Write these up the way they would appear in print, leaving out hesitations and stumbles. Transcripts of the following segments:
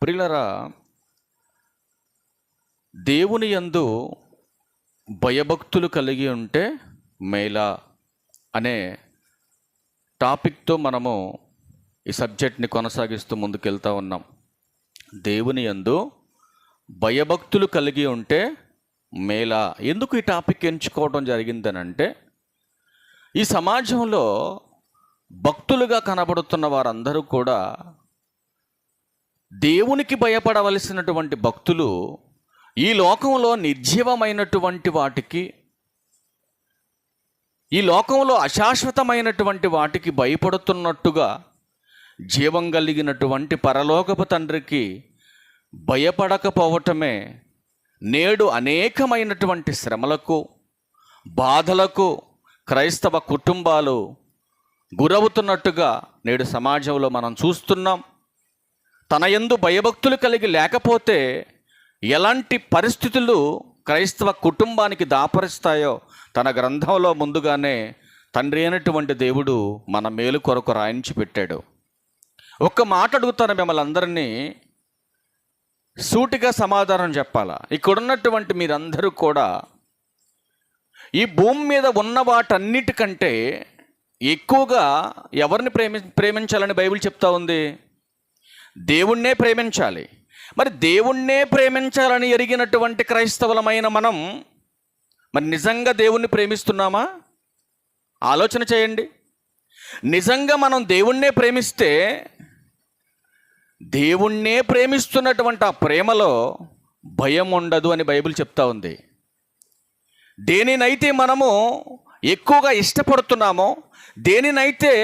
ప్రియులరా, దేవుని యందు భయభక్తులు కలిగి ఉంటే మేలా అనే టాపిక్తో మనము ఈ సబ్జెక్ట్ని కొనసాగిస్తూ ముందుకెళ్తా ఉన్నాం. దేవుని యందు భయభక్తులు కలిగి ఉంటే మేలా. ఎందుకు ఈ టాపిక్ ఎంచుకోవడం జరిగిందనంటే, ఈ సమాజంలో భక్తులుగా కనబడుతున్న వారందరూ కూడా దేవునికి భయపడవలసినటువంటి భక్తులు ఈ లోకంలో నిర్జీవమైనటువంటి వాటికి, ఈ లోకంలో అశాశ్వతమైనటువంటి వాటికి భయపడుతున్నట్టుగా జీవం కలిగినటువంటి పరలోకపు తండ్రికి భయపడకపోవటమే నేడు అనేకమైనటువంటి శ్రమలకు, బాధలకు క్రైస్తవ కుటుంబాలు గురవుతున్నట్టుగా నేడు సమాజంలో మనం చూస్తున్నాం. తన యందు భయభక్తులు కలిగి లేకపోతే ఎలాంటి పరిస్థితులు క్రైస్తవ కుటుంబానికి దాపరిస్తాయో తన గ్రంథంలో ముందుగానే తండ్రి అయినటువంటి దేవుడు మన మేలు కొరకు రాయించి పెట్టాడు. ఒక్క మాట అడుగుతాను మిమ్మల్ని అందరినీ, సూటిగా సమాధానం చెప్పాలా. ఇక్కడున్నటువంటి మీరందరూ కూడా ఈ భూమి మీద ఉన్న వాటన్నిటికంటే ఎక్కువగా ఎవరిని ప్రేమించాలని బైబిల్ చెప్తా ఉంది? దేవుణ్ణే ప్రేమించాలి. మరి దేవుణ్ణే ప్రేమించాలని ఎరిగినటువంటి క్రైస్తవులమైన మనం మరి నిజంగా దేవుణ్ణి ప్రేమిస్తున్నామా? ఆలోచన చేయండి. నిజంగా మనం దేవుణ్ణే ప్రేమిస్తే, దేవుణ్ణే ప్రేమిస్తున్నటువంటి ఆ ప్రేమలో భయం ఉండదు అని బైబిల్ చెప్తా ఉంది. దేనినైతే మనము ఎక్కువగా ఇష్టపడుతున్నామో, దేనినైతే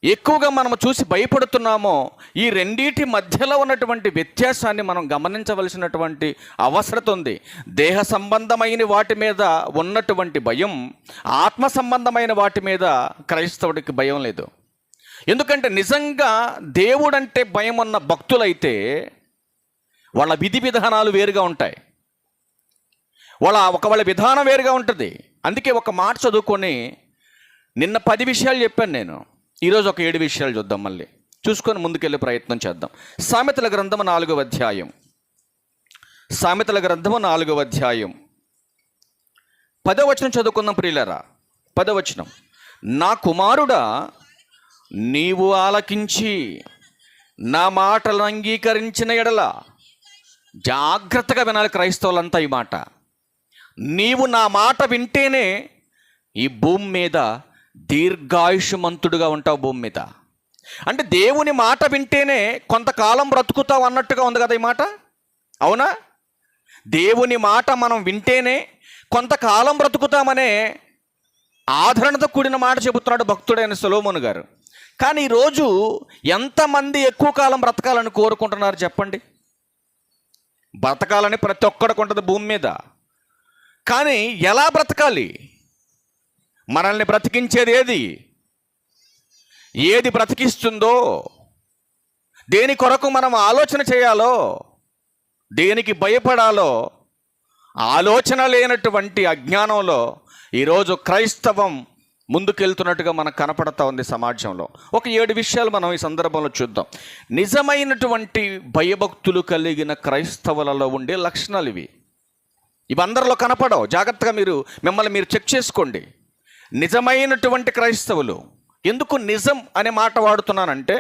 ఎక్కువగా మనము చూసి భయపడుతున్నామో, ఈ రెండింటి మధ్యలో ఉన్నటువంటి వ్యత్యాసాన్ని మనం గమనించవలసినటువంటి అవసరత ఉంది. దేహ సంబంధమైన వాటి మీద ఉన్నటువంటి భయం, ఆత్మ సంబంధమైన వాటి మీద క్రైస్తవుడికి భయం లేదు. ఎందుకంటే నిజంగా దేవుడంటే భయం ఉన్న భక్తులైతే వాళ్ళ విధి విధానాలు వేరుగా ఉంటాయి, వాళ్ళ విధానం వేరుగా ఉంటుంది. అందుకే ఒక మాట చదువుకొని, నిన్న 10 విషయాలు చెప్పాను నేను, ఈరోజు ఒక 7 విషయాలు చూద్దాం. మళ్ళీ చూసుకొని ముందుకెళ్ళే ప్రయత్నం చేద్దాం. సామెతల గ్రంథము 4వ అధ్యాయం, సామెతల గ్రంథము 4వ అధ్యాయం 10వ వచనం చదువుకుందాం ప్రియులారా. 10వ వచనం, నా కుమారుడా, నీవు ఆలకించి నా మాటలను అంగీకరించిన ఎడల. జాగ్రత్తగా వినాలి క్రైస్తవులంతా ఈ మాట. నీవు నా మాట వింటేనే ఈ భూమి మీద దీర్ఘాయుష్మంతుడుగా ఉంటావు. భూమి మీద అంటే దేవుని మాట వింటేనే కొంతకాలం బ్రతుకుతావు అన్నట్టుగా ఉంది కదా ఈ మాట. అవునా? దేవుని మాట మనం వింటేనే కొంతకాలం బ్రతుకుతామనే ఆదరణతో కూడిన మాట చెబుతున్నాడు భక్తుడైన సొలొమోను గారు. కానీ ఈరోజు ఎంతమంది ఎక్కువ కాలం బ్రతకాలని కోరుకుంటున్నారు చెప్పండి? బ్రతకాలని ప్రతి ఒక్కడికి ఉంటుంది భూమి మీద. కానీ ఎలా బ్రతకాలి? మనల్ని బ్రతికించేది ఏది బ్రతికిస్తుందో, దేని కొరకు మనం ఆలోచన చేయాలో, దేనికి భయపడాలో ఆలోచన లేనటువంటి అజ్ఞానంలో ఈరోజు క్రైస్తవం ముందుకెళ్తున్నట్టుగా మనకు కనపడతా ఉంది సమాజంలో. ఒక 7 విషయాలు మనం ఈ సందర్భంలో చూద్దాం. నిజమైనటువంటి భయభక్తులు కలిగిన క్రైస్తవులలో ఉండే లక్షణాలు ఇవి అందరిలో కనపడవు. జాగ్రత్తగా మిమ్మల్ని మీరు చెక్ చేసుకోండి. నిజమైనటువంటి క్రైస్తవులు, ఎందుకు నిజం అనే మాట వాడుతున్నానంటే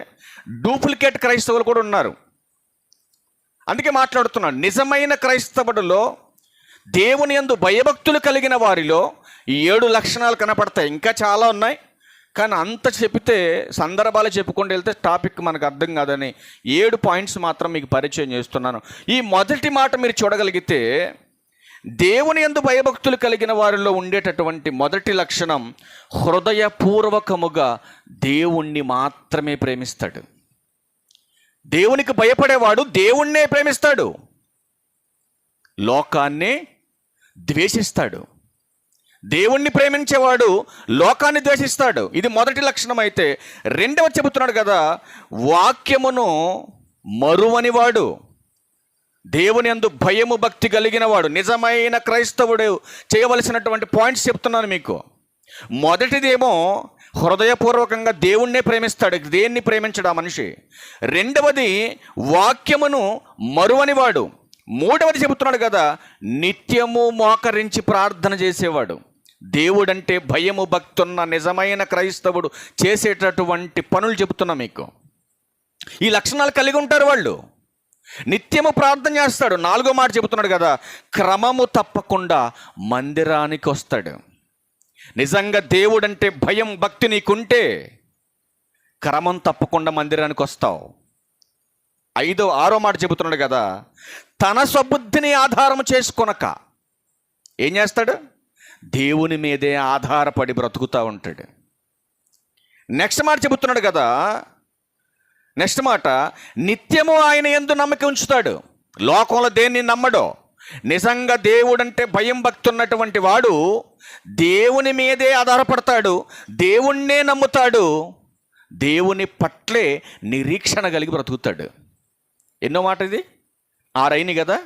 డూప్లికేట్ క్రైస్తవులు కూడా ఉన్నారు, అందుకే మాట్లాడుతున్నాను. నిజమైన క్రైస్తవుడిలో, దేవుని యందు భయభక్తులు కలిగిన వారిలో ఈ 7 లక్షణాలు కనపడతాయి. ఇంకా చాలా ఉన్నాయి, కానీ అంత చెబితే సందర్భాలు చెప్పుకుంటూ వెళ్తే టాపిక్ మనకు అర్థం కాదని 7 పాయింట్స్ మాత్రం మీకు పరిచయం చేస్తున్నాను. ఈ మొదటి మాట మీరు చూడగలిగితే, దేవుని యందు భయభక్తులు కలిగిన వారిలో ఉండేటటువంటి మొదటి లక్షణం, హృదయపూర్వకముగా దేవుణ్ణి మాత్రమే ప్రేమిస్తాడు. దేవునికి భయపడేవాడు దేవుణ్ణే ప్రేమిస్తాడు, లోకాన్నే ద్వేషిస్తాడు. దేవుణ్ణి ప్రేమించేవాడు లోకాన్ని ద్వేషిస్తాడు. ఇది మొదటి లక్షణం. అయితే రెండవ చెబుతున్నాడు కదా, వాక్యమును మరువనివాడు, దేవుని యందు భయము భక్తి కలిగిన వాడు. నిజమైన క్రైస్తవుడు చేయవలసినటువంటి పాయింట్స్ చెప్తున్నాను మీకు. మొదటిదేమో హృదయపూర్వకంగా దేవుణ్ణే ప్రేమిస్తాడు, దేన్ని ప్రేమించడు ఆ మనిషి. రెండవది వాక్యమును మరువనివాడు. మూడవది చెబుతున్నాడు కదా, నిత్యము మోకరించి ప్రార్థన చేసేవాడు. దేవుడంటే భయము భక్తున్న నిజమైన క్రైస్తవుడు చేసేటటువంటి పనులు చెబుతున్నా మీకు. ఈ లక్షణాలు కలిగి ఉంటారు వాళ్ళు. నిత్యము ప్రార్థన చేస్తాడు. నాలుగో మాట చెబుతున్నాడు కదా, క్రమము తప్పకుండా మందిరానికి వస్తాడు. నిజంగా దేవుడంటే భయం భక్తి నీకుంటే క్రమం తప్పకుండా మందిరానికి వస్తావు. ఆరో మాట చెబుతున్నాడు కదా, తన స్వబుద్ధిని ఆధారం చేసుకొనక ఏం చేస్తాడు? దేవుని మీదే ఆధారపడి బ్రతుకుతూ ఉంటాడు. నెక్స్ట్ మాట చెబుతున్నాడు కదా, నెక్స్ట్ మాట, నిత్యము ఆయన యందు నమ్మకం ఉంచుతాడు. లోకంలో దేన్ని నమ్మడో. నిజంగా దేవుడంటే భయం భక్తి ఉన్నటువంటి వాడు దేవుని మీదే ఆధారపడతాడు, దేవుణ్ణే నమ్ముతాడు, దేవుని పట్లే నిరీక్షణ కలిగి బ్రతుకుతాడు. ఎన్నో మాట ఇది? 6 అయినాయి కదా.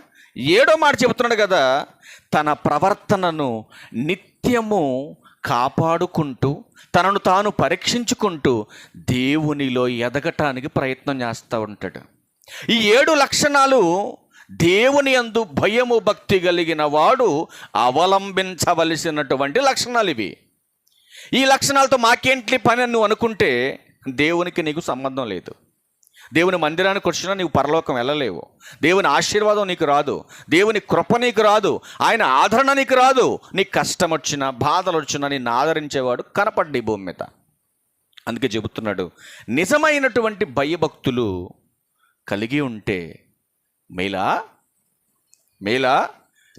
7వ మాట చెబుతున్నాడు కదా, తన ప్రవర్తనను నిత్యము కాపాడుకుంటూ తనను తాను పరీక్షించుకుంటూ దేవునిలో ఎదగటానికి ప్రయత్నం చేస్తూ ఉంటాడు. ఈ 7 లక్షణాలు దేవుని యందు భయము భక్తి కలిగిన వాడు అవలంబించవలసినటువంటి లక్షణాలు ఇవి. ఈ లక్షణాలతో మాకేంటి పని అని నువ్వు అనుకుంటే దేవునికి నీకు సంబంధం లేదు. దేవుని మందిరానికి వచ్చినా నీవు పరలోకం వెళ్ళలేవు. దేవుని ఆశీర్వాదం నీకు రాదు, దేవుని కృప నీకు రాదు, ఆయన ఆదరణ నీకు రాదు. నీకు కష్టం వచ్చినా బాధలు వచ్చినా నిన్ను ఆదరించేవాడు కనపడ్డ ఈ భూమి మీద. అందుకే చెబుతున్నాడు, నిజమైనటువంటి భయభక్తులు కలిగి ఉంటే మేలా మేలా.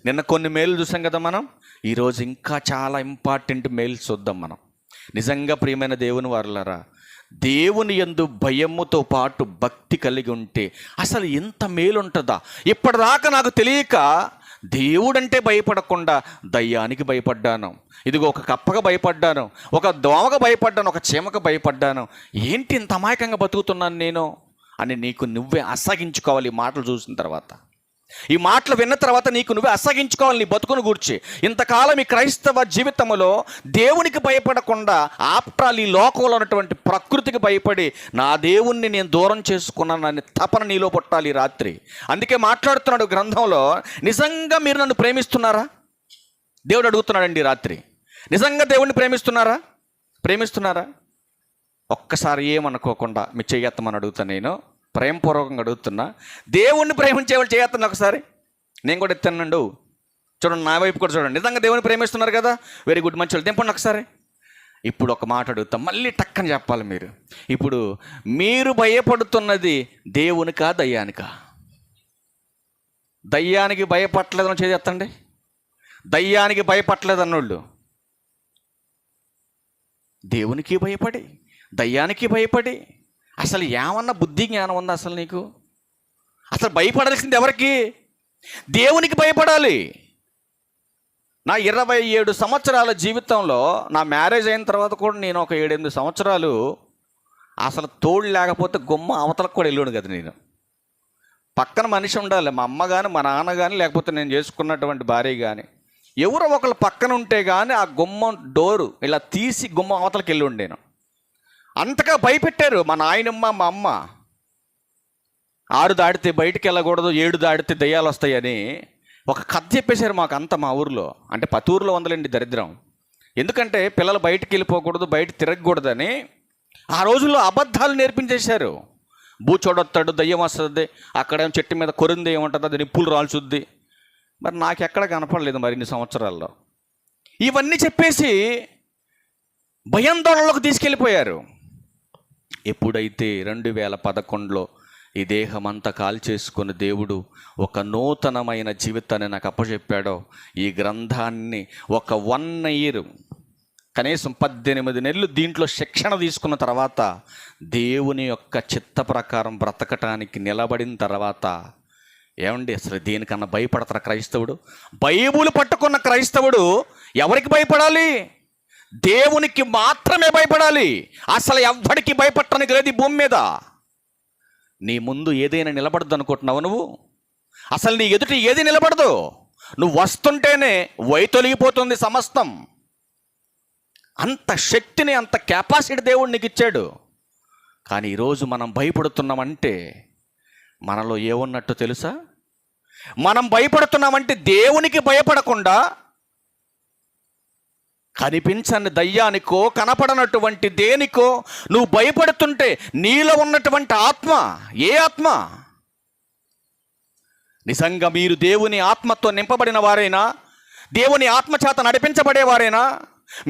నిన్న కొన్ని మేలు చూసాం కదా మనం. ఈరోజు ఇంకా చాలా ఇంపార్టెంట్ మేలు చూద్దాం మనం. నిజంగా ప్రియమైన దేవుని వారలారా, దేవుని యందు భయముతో పాటు భక్తి కలిగి ఉంటే అసలు ఎంత మేలు ఉంటుందా? ఇప్పటిదాకా నాకు తెలియక దేవుడంటే భయపడకుండా దయ్యానికి భయపడ్డాను, ఇదిగో ఒక కప్పగా భయపడ్డాను, ఒక దోమగా భయపడ్డాను, ఒక చీమకు భయపడ్డాను. ఏంటి ఇంత అమాయకంగా బతుకుతున్నాను నేను అని నీకు నువ్వే అసగించుకోవాలి. ఈ మాటలు చూసిన తర్వాత, ఈ మాటలు విన్న తర్వాత నీకు నువ్వే అసగించుకోవాలి నీ బతుకును గూర్చి. ఇంతకాలం ఈ క్రైస్తవ జీవితంలో దేవునికి భయపడకుండా ఆప్టాల్ ఈ లోకంలో ఉన్నటువంటి ప్రకృతికి భయపడి నా దేవుణ్ణి నేను దూరం చేసుకున్నానని తపన నీలో పుట్టాలి ఈ రాత్రి. అందుకే మాట్లాడుతున్నాడు గ్రంథంలో, నిజంగా మీరు నన్ను ప్రేమిస్తున్నారా? దేవుడు అడుగుతున్నాడండి ఈ రాత్రి, నిజంగా దేవుణ్ణి ప్రేమిస్తున్నారా? ప్రేమిస్తున్నారా? ఒక్కసారి ఏమనుకోకుండా మీ చెయ్యత్తమని అడుగుతాను, నేను ప్రేమపూర్వకంగా అడుగుతున్నా. దేవుణ్ణి ప్రేమించేవాళ్ళు చేయొద్దండి ఒకసారి. నేను కూడా ఎత్తానండు, చూడండి నా వైపు కూడా చూడండి. నిజంగా దేవుని ప్రేమిస్తున్నారు కదా, వెరీ గుడ్, మంచి వాళ్ళు దింపండి ఒకసారి. ఇప్పుడు ఒక మాట అడుగుతాం, మళ్ళీ టక్కని చెప్పాలి మీరు. ఇప్పుడు మీరు భయపడుతున్నది దేవునికా దయ్యానికా? దయ్యానికి భయపడలేదని చేయొద్దండి. దయ్యానికి భయపడలేదు అన్నోళ్ళు దేవునికి భయపడి దయ్యానికి భయపడి అసలు ఏమన్నా బుద్ధి జ్ఞానం ఉందా అసలు నీకు? అసలు భయపడాల్సింది ఎవరికి? దేవునికి భయపడాలి. నా 27 సంవత్సరాల జీవితంలో, నా మ్యారేజ్ అయిన తర్వాత కూడా నేను ఒక 7-8 సంవత్సరాలు అసలు తోడు లేకపోతే గుమ్మ అవతలకు కూడా వెళ్ళాను కదా. నేను పక్కన మనిషి ఉండాలి, మా అమ్మ కానీ మా నాన్న కానీ లేకపోతే నేను చేసుకున్నటువంటి భార్య కానీ ఎవరో ఒకళ్ళు పక్కన ఉంటే కానీ ఆ గుమ్మం డోరు ఇలా తీసి గుమ్మం అవతలకి వెళ్ళి ఉండేను. అంతగా భయపెట్టారు మా నాయనమ్మ మా అమ్మ. 6 దాటితే బయటికి వెళ్ళకూడదు, 7 దాటితే దయ్యాలు వస్తాయని ఒక కథ చెప్పేశారు మాకు అంతా మా ఊరిలో. అంటే పతూరులో ఉందలండి దరిద్రం. ఎందుకంటే పిల్లలు బయటికి వెళ్ళిపోకూడదు, బయట తిరగకూడదని ఆ రోజుల్లో అబద్ధాలు నేర్పించేశారు. బూచోడొస్తాడు, దయ్యం వస్తుంది, అక్కడేమో చెట్టు మీద కొరింది ఏముంటుంది, అది నిప్పులు రాల్చుద్ది. మరి నాకు ఎక్కడ కనపడలేదు మరి ఇన్ని సంవత్సరాల్లో. ఇవన్నీ చెప్పేసి భయాందోళనలోకి తీసుకెళ్ళిపోయారు. ఎప్పుడైతే 2011లో ఈ దేహమంతా కాల్చేసుకుని దేవుడు ఒక నూతనమైన జీవితాన్ని నాకు అప్పచెప్పాడో, ఈ గ్రంథాన్ని ఒక 1 year కనీసం 18 నెలలు దీంట్లో శిక్షణ తీసుకున్న తర్వాత, దేవుని యొక్క చిత్త ప్రకారం బ్రతకటానికి నిలబడిన తర్వాత, ఏమండి అసలు దేనికన్నా భయపడతారా క్రైస్తవుడు? బైబుల్ పట్టుకున్న క్రైస్తవుడు ఎవరికి భయపడాలి? దేవునికి మాత్రమే భయపడాలి. అసలు ఎవ్వడికి భయపడటానికి లేదు ఈ భూమి మీద. నీ ముందు ఏదైనా నిలబడదు అనుకుంటున్నావు నువ్వు? అసలు నీ ఎదుటి ఏది నిలబడదు. నువ్వు వస్తుంటేనే వైతొలిగిపోతుంది సమస్తం. అంత శక్తిని, అంత కెపాసిటీ దేవుడు నీకు ఇచ్చాడు. కానీ ఈరోజు మనం భయపడుతున్నామంటే మనలో ఏమున్నట్టు తెలుసా? మనం భయపడుతున్నామంటే దేవునికి భయపడకుండా కనిపించని దయ్యానికో కనపడనటువంటి దేనికో నువ్వు భయపడుతుంటే నీలో ఉన్నటువంటి ఆత్మ ఏ ఆత్మ? నిజంగా మీరు దేవుని ఆత్మతో నింపబడిన వారైనా, దేవుని ఆత్మ చేత నడిపించబడేవారైనా,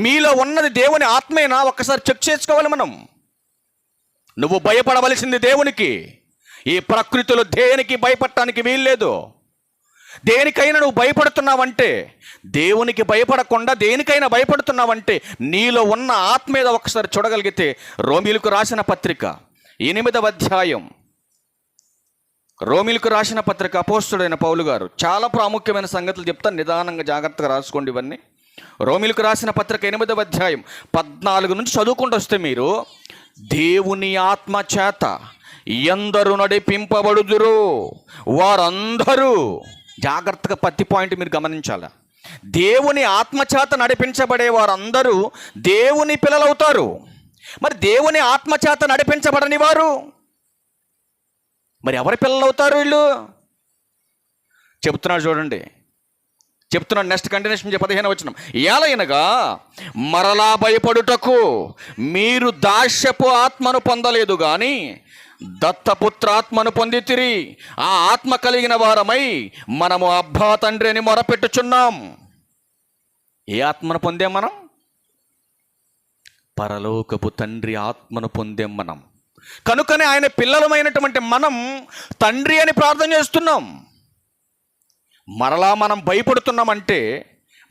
మీలో ఉన్నది దేవుని ఆత్మేనా? ఒక్కసారి చెక్ చేసుకోవాలి మనం. నువ్వు భయపడవలసింది దేవునికి. ఈ ప్రకృతిలో దేనికి భయపడటానికి వీల్లేదు. దేనికైనా నువ్వు భయపడుతున్నావంటే, దేవునికి భయపడకుండా దేనికైనా భయపడుతున్నావంటే నీలో ఉన్న ఆత్మ మీద ఒకసారి చూడగలిగితే, రోమీలకు రాసిన పత్రిక 8వ అధ్యాయం, రోమీలకు రాసిన పత్రిక అపోస్తలుడైన పౌలు గారు చాలా ప్రాముఖ్యమైన సంగతులు చెప్తాను, నిదానంగా జాగ్రత్తగా రాసుకోండి ఇవన్నీ. రోమీలకు రాసిన పత్రిక 8వ అధ్యాయం 14 నుంచి చదువుకుంటూ వస్తే మీరు, దేవుని ఆత్మ చేత ఎందరు నడిపింపబడుదురు వారందరూ, జాగ్రత్తగా ప్రతి పాయింట్ మీరు గమనించాలి. దేవుని ఆత్మచేత నడిపించబడే వారందరూ దేవుని పిల్లలవుతారు. మరి దేవుని ఆత్మచేత నడిపించబడని వారు మరి ఎవరి పిల్లలు అవుతారు? వీళ్ళు చెప్తున్నాడు చూడండి, చెప్తున్నాడు. నెక్స్ట్ కంటిన్యూషన్ 15వ వచనం, ఏలయనగా మరలా భయపడుటకు మీరు దాస్యపు ఆత్మను పొందలేదు కానీ దత్తపుత్రాత్మను పొందితిరి. ఆ ఆత్మ కలిగిన వారమై మనము అబ్బా తండ్రి అని మొరపెట్టుచున్నాం. ఏ ఆత్మను పొందాం మనం? పరలోకపు తండ్రి ఆత్మను పొందాం మనం. కనుకనే ఆయన పిల్లలమైనటువంటి మనం తండ్రి అని ప్రార్థన చేస్తున్నాం. మరలా మనం భయపడుతున్నామంటే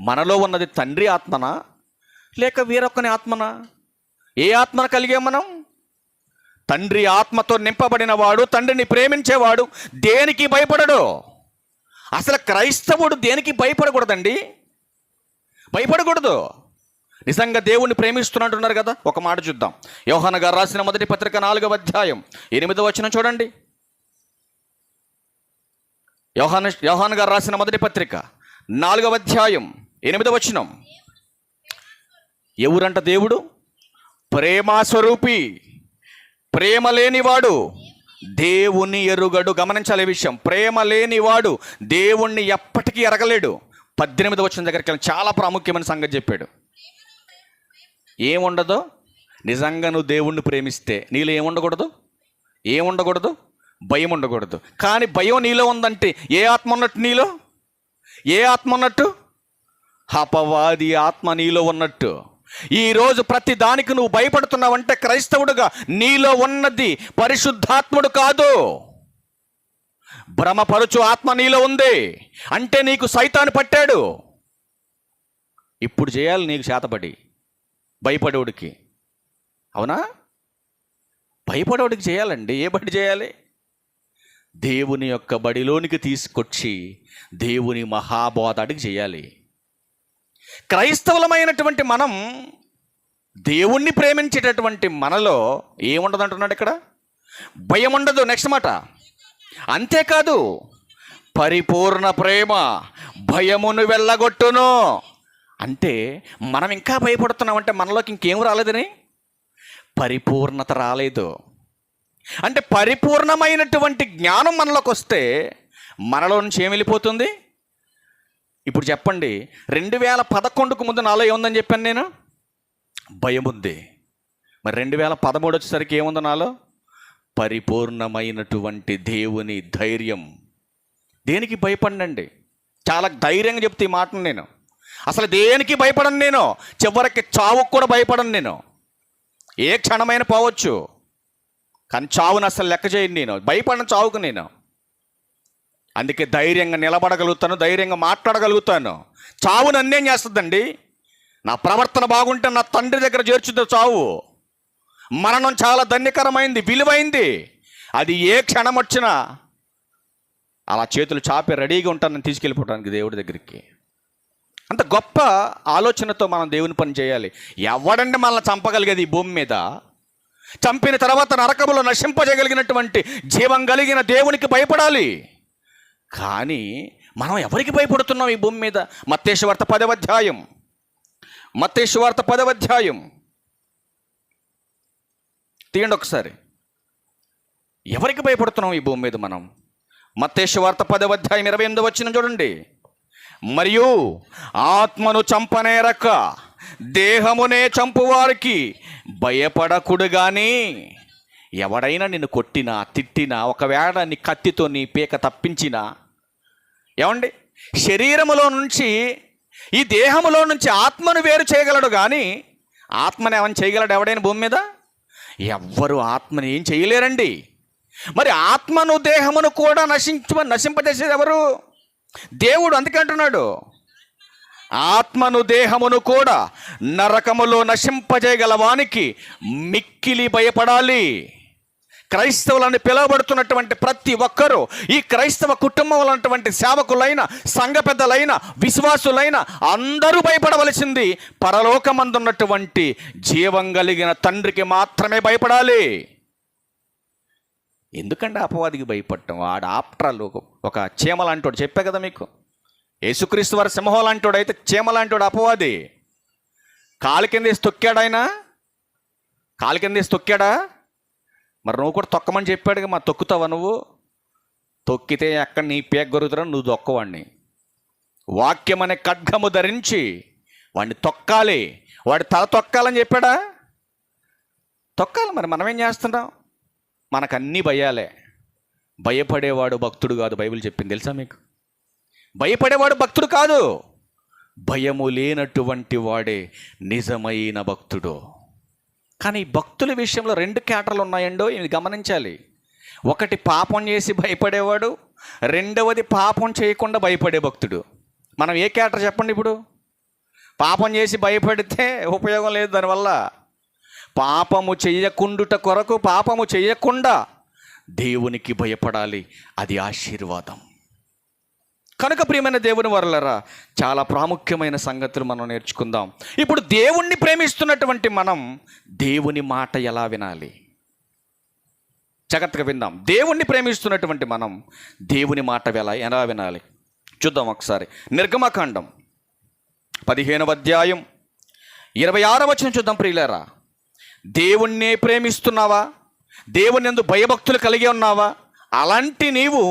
మనలో ఉన్నది తండ్రి ఆత్మనా లేక వేరొకని ఆత్మనా? ఏ ఆత్మను కలిగాం మనం? తండ్రి ఆత్మతో నింపబడిన వాడు, తండ్రిని ప్రేమించేవాడు దేనికి భయపడడు. అసలు క్రైస్తవుడు దేనికి భయపడకూడదండి, భయపడకూడదు. నిజంగా దేవుణ్ణి ప్రేమిస్తున్నట్టున్నారు కదా. ఒక మాట చూద్దాం. యోహాను గారు రాసిన మొదటి పత్రిక 4వ అధ్యాయం 8వ వచనం చూడండి. యోహాను గారు రాసిన మొదటి పత్రిక 4వ అధ్యాయం 8వ వచనం, ఎవరంట దేవుడు? ప్రేమస్వరూపి. ప్రేమ లేనివాడు దేవుని ఎరుగడు. గమనించాలి ఈ విషయం. ప్రేమ లేనివాడు దేవుణ్ణి ఎప్పటికీ ఎరగలేడు. 18వ వచనం దగ్గరికి వెళ్ళి చాలా ప్రాముఖ్యమైన సంగతి చెప్పాడు. ఏముండదో? నిజంగా నువ్వు దేవుణ్ణి ప్రేమిస్తే నీలో ఏముండకూడదు? ఏముండకూడదు? భయం ఉండకూడదు. కానీ భయం నీలో ఉందంటే ఏ ఆత్మ ఉన్నట్టు? నీలో ఏ ఆత్మ ఉన్నట్టు? అపవాది ఆత్మ నీలో ఉన్నట్టు. ఈరోజు ప్రతి దానికి నువ్వు భయపడుతున్నావంటే క్రైస్తవుడుగా నీలో ఉన్నది పరిశుద్ధాత్ముడు కాదు, భ్రమపరుచు ఆత్మ నీలో ఉంది. అంటే నీకు సైతాను పట్టాడు. ఇప్పుడు చేయాలి నీకు చేతపడి భయపడేవాడికి. అవునా? భయపడేవాడికి చేయాలండి. ఏ బడి చేయాలి? దేవుని యొక్క బడిలోనికి తీసుకొచ్చి దేవుని మహాబోధాడికి చేయాలి. క్రైస్తవులమైనటువంటి మనం దేవుణ్ణి ప్రేమించేటటువంటి మనలో ఏముండదు అంటున్నాడు ఇక్కడ? భయం ఉండదు. నెక్స్ట్ మాట, అంతేకాదు పరిపూర్ణ ప్రేమ భయమును వెళ్ళగొట్టును. అంటే మనం ఇంకా భయపడుతున్నామంటే మనలోకి ఇంకేం రాలేదని? పరిపూర్ణత రాలేదు. అంటే పరిపూర్ణమైనటువంటి జ్ఞానం మనలోకి వస్తే మనలో నుంచి ఏం వెళ్ళిపోతుంది? ఇప్పుడు చెప్పండి, 2011కు ముందు నాలో ఏముందని చెప్పాను నేను? భయం ఉంది. మరి 2013 వచ్చేసరికి ఏముంది నాలో? పరిపూర్ణమైనటువంటి దేవుని ధైర్యం. దేనికి భయపడండి. చాలా ధైర్యంగా చెప్తే ఈ మాటను నేను. అసలు దేనికి భయపడను నేను. చివరికి చావుకు కూడా భయపడను నేను. ఏ క్షణమైన పోవచ్చు, కానీ చావును అసలు లెక్క చేయను నేను. భయపడను చావుకు నేను. అందుకే ధైర్యంగా నిలబడగలుగుతాను, ధైర్యంగా మాట్లాడగలుగుతాను. చావు నన్నేం చేస్తుందండి? నా ప్రవర్తన బాగుంటే నా తండ్రి దగ్గర చేర్చుద్ది చావు. మరణం చాలా ధన్యకరమైంది, విలువైంది. అది ఏ క్షణం వచ్చినా అలా చేతులు చాపి రెడీగా ఉంటాను నేను తీసుకెళ్ళిపోవడానికి దేవుడి దగ్గరికి. అంత గొప్ప ఆలోచనతో మనం దేవుని పని చేయాలి. ఎవడండి మనల్ని చంపగలిగేది ఈ భూమి మీద? చంపిన తర్వాత నరకములో నశింపజేయగలిగినటువంటి జీవం కలిగిన దేవునికి భయపడాలి. కానీ మనం ఎవరికి భయపడుతున్నాం ఈ భూమి మీద? మత్తయి వార్త 10వ అధ్యాయం మత్తయి సువార్త 10వ అధ్యాయం తీయండి ఒకసారి. ఎవరికి భయపడుతున్నాం ఈ భూమి మీద మనం? మత్తయి సువార్త 10వ అధ్యాయం 28వ వచనం చూడండి. మరియు ఆత్మను చంపనేరక దేహమునే చంపువారికి భయపడకుడు గాని, ఎవడైనా నిన్ను కొట్టినా తిట్టినా, ఒకవేళ నీ కత్తితో నీ పీక తప్పించినా, ఏమండి, శరీరములో నుంచి ఈ దేహములో నుంచి ఆత్మను వేరు చేయగలడు కానీ ఆత్మను ఏమని చేయగలడు ఎవడైనా భూమి మీద? ఎవ్వరు ఆత్మని ఏం చేయలేరండి. మరి ఆత్మను దేహమును కూడా నశింపజేసేది ఎవరు? దేవుడు. అందుకే అంటున్నాడు, ఆత్మను దేహమును కూడా నరకములో నశింపజేయగలవానికి మిక్కిలి భయపడాలి. క్రైస్తవులని పిలువబడుతున్నటువంటి ప్రతి ఒక్కరూ, ఈ క్రైస్తవ కుటుంబంలో ఉన్నటువంటి సేవకులైన, సంఘ పెద్దలైన, విశ్వాసులైన అందరూ భయపడవలసింది పరలోకమందున్నటువంటి జీవం కలిగిన తండ్రికి మాత్రమే భయపడాలి. ఎందుకంటే అపవాదికి భయపడటం? వాడు ఆప్ట్రాల్ ఒక చీమ లాంటోడు. చెప్పే కదా మీకు, యేసుక్రీస్తు వారి సింహం లాంటోడు అయితే చీమ లాంటోడు అపవాది. కాలు కింద వేసి తొక్కాడు ఆయన. కాలు కింద వేసి తొక్కాడా? మరి నువ్వు కూడా తొక్కమని చెప్పాడుగా, మా తొక్కుతావా నువ్వు? తొక్కితే ఎక్కడ నీ పేక గొరుగుతురా, నువ్వు తొక్కవాడిని. వాక్యం అనే ఖడ్గము ధరించి వాడిని తొక్కాలి, వాడి తల తొక్కాలని చెప్పాడా? తొక్కాలి. మరి మనం ఏం చేస్తున్నాం? మనకన్నీ భయాలే. భయపడేవాడు భక్తుడు కాదు, బైబిల్ చెప్పింది తెలుసా మీకు? భయపడేవాడు భక్తుడు కాదు, భయము లేనటువంటి వాడే నిజమైన భక్తుడు. కానీ భక్తుల విషయంలో 2 కేటర్లు ఉన్నాయండో, ఇవి గమనించాలి. ఒకటి పాపం చేసి భయపడేవాడు, రెండవది పాపం చేయకుండా భయపడే భక్తుడు. మనం ఏ కేటర్ చెప్పండి? ఇప్పుడు పాపం చేసి భయపడితే ఉపయోగం లేదు. దానివల్ల పాపము చెయ్యకుండుట కొరకు, పాపము చెయ్యకుండా దేవునికి భయపడాలి. అది ఆశీర్వాదం. కనుక ప్రియమైన దేవుని వారలారా, చాలా ప్రాముఖ్యమైన సంగతులు మనం నేర్చుకుందాం. ఇప్పుడు దేవుణ్ణి ప్రేమిస్తున్నటువంటి మనం దేవుని మాట ఎలా వినాలి? జాగ్రత్తగా విందాం. దేవుణ్ణి ప్రేమిస్తున్నటువంటి మనం దేవుని మాట ఎలా వినాలి చూద్దాం ఒకసారి. నిర్గమకాండం 15వ అధ్యాయం 26వ వచనం చూద్దాం. ప్రియులారా, దేవుణ్ణి ప్రేమిస్తున్నావా? దేవుని యందు భయభక్తులు కలిగి ఉన్నావా? అలాంటి నీవు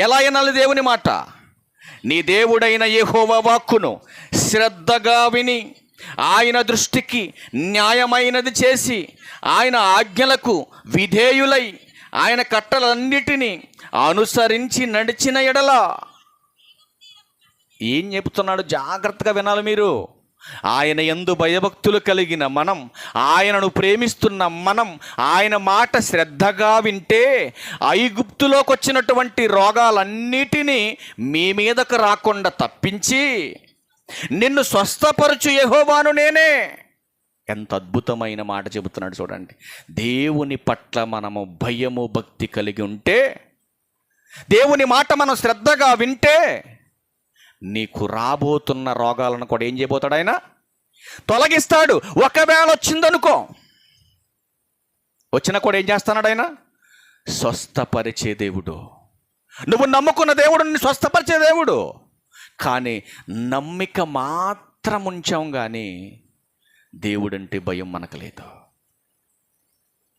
ఎలా వినాలి దేవుని మాట? నీ దేవుడైన యెహోవా వాక్కును శ్రద్ధగా విని ఆయన దృష్టికి న్యాయమైనది చేసి ఆయన ఆజ్ఞలకు విధేయులై ఆయన కట్టలన్నిటినీ అనుసరించి నడిచిన ఎడల. ఏం చెప్తున్నాడు? జాగ్రత్తగా వినాలి మీరు. ఆయన యందు భయభక్తులు కలిగిన మనం, ఆయనను ప్రేమిస్తున్న మనం, ఆయన మాట శ్రద్ధగా వింటే ఐగుప్తులోకి వచ్చినటువంటి రోగాలన్నిటినీ మీ మీదకు రాకుండా తప్పించి నిన్ను స్వస్థపరచు యెహోవాను నేనే. ఎంత అద్భుతమైన మాట చెబుతున్నాడు చూడండి. దేవుని పట్ల మనము భయము భక్తి కలిగి ఉంటే, దేవుని మాట మనం శ్రద్ధగా వింటే, నీకు రాబోతున్న రోగాలను కూడా ఏం చేయబోతాడు? ఆయన తొలగిస్తాడు. ఒకవేళ వచ్చిందనుకో, వచ్చినా కూడా ఏం చేస్తున్నాడు? ఆయన స్వస్థపరిచే దేవుడు. నువ్వు నమ్ముకున్న దేవుడు నిన్ను స్వస్థపరిచే దేవుడు. కానీ నమ్మిక మాత్రం ఉంచాం, కానీ దేవుడంటే భయం మనకు లేదు.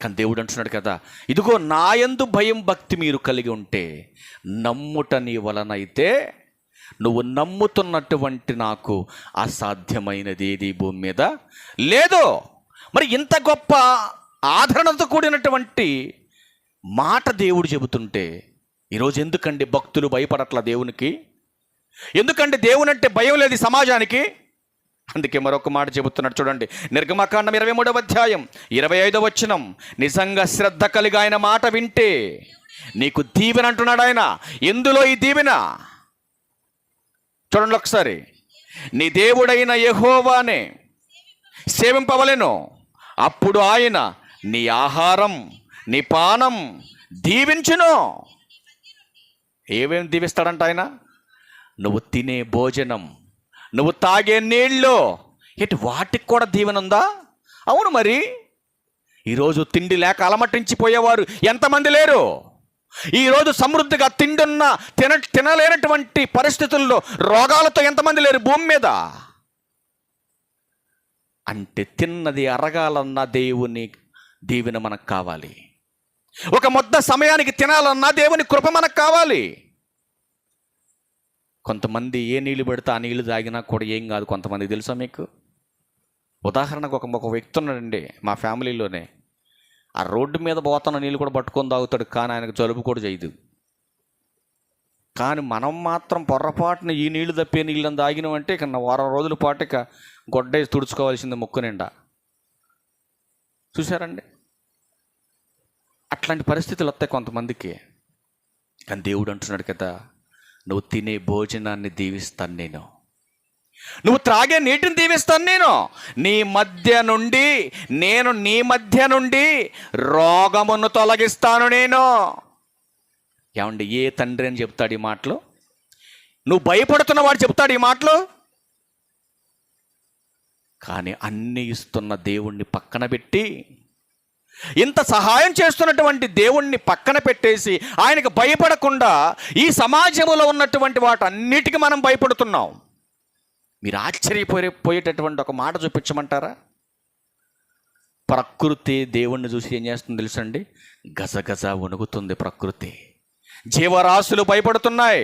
కానీ దేవుడు అంటున్నాడు కదా, ఇదిగో నాయందు భయం భక్తి మీరు కలిగి ఉంటే, నమ్ముట నీ వలనైతే నువ్వు నమ్ముతున్నటువంటి నాకు అసాధ్యమైనది ఏది భూమి మీద లేదు. మరి ఇంత గొప్ప ఆదరణతో కూడినటువంటి మాట దేవుడు చెబుతుంటే ఈరోజు ఎందుకండి భక్తులు భయపడట్ల దేవునికి? ఎందుకంటే దేవుని అంటే భయం లేదు సమాజానికి. అందుకే మరొక మాట చెబుతున్నాడు చూడండి. నిర్గమకాండం 23వ అధ్యాయం 25వ వచనం. నిజంగా శ్రద్ధ కలిగి ఆయన మాట వింటే నీకు దీవెన అంటున్నాడు ఆయన. ఎందులో ఈ దీవెన? చూడండి ఒకసారి. నీ దేవుడైన యెహోవానే సేవింపవలెను, అప్పుడు ఆయన నీ ఆహారం నీ పానం దీవించును. ఏమేమి దీవిస్తాడంట ఆయన? నువ్వు తినే భోజనం, నువ్వు తాగే నీళ్ళు, వాటికి కూడా దీవెన ఉందా? అవును. మరి ఈరోజు తిండి లేక అలమటించిపోయేవారు ఎంతమంది లేరు? ఈరోజు సమృద్ధిగా తిండున్న తినలేనటువంటి పరిస్థితుల్లో రోగాలతో ఎంతమంది లేరు భూమి మీద? అంటే తిన్నది అరగాలన్నా దేవుని దీవెన మనకు కావాలి. ఒక ముద్ద సమయానికి తినాలన్నా దేవుని కృప మనకు కావాలి. కొంతమంది ఏ నీళ్ళు పెడితే ఆ నీళ్ళు తాగినా కూడా ఏం కాదు. కొంతమంది తెలుసా మీకు? ఉదాహరణకు ఒక వ్యక్తి ఉన్నాడండి మా ఫ్యామిలీలోనే. ఆ రోడ్డు మీద పోతున్న నీళ్ళు కూడా పట్టుకొని తాగుతాడు, కానీ ఆయనకు జలుబు కూడా చేయదు. కానీ మనం మాత్రం పొర్రపాటున ఈ నీళ్లు తప్పే నీళ్ళని తాగినామంటే ఇక వారం రోజుల పాటు ఇక గొడ్డేసి తుడుచుకోవాల్సింది ముక్కు నిండా. చూశారండి? అట్లాంటి పరిస్థితులు వస్తాయి కొంతమందికి. కానీ దేవుడు అంటున్నాడు కదా, నువ్వు తినే భోజనాన్ని దీవిస్తాను నేను, నువ్వు త్రాగే నీటిని దీవిస్తాను నేను, నీ మధ్య నుండి రోగమును తొలగిస్తాను నేను. ఏమండి, ఏ తండ్రి అని చెప్తాడు ఈ మాటలు? నువ్వు భయపడుతున్న వాడు చెప్తాడు ఈ మాటలు? కానీ అన్ని ఇస్తున్న దేవుణ్ణి పక్కన పెట్టి, ఇంత సహాయం చేస్తున్నటువంటి దేవుణ్ణి పక్కన పెట్టేసి ఆయనకు భయపడకుండా ఈ సమాజంలో ఉన్నటువంటి వాటన్నిటికీ మనం భయపడుతున్నాం. మీరు ఆశ్చర్యపోయేటటువంటి ఒక మాట చూపించమంటారా? ప్రకృతి దేవుణ్ణి చూసి ఏం చేస్తుంది తెలుసండి? గజగజ వణుకుతుంది ప్రకృతి. జీవరాశులు భయపడుతున్నాయి.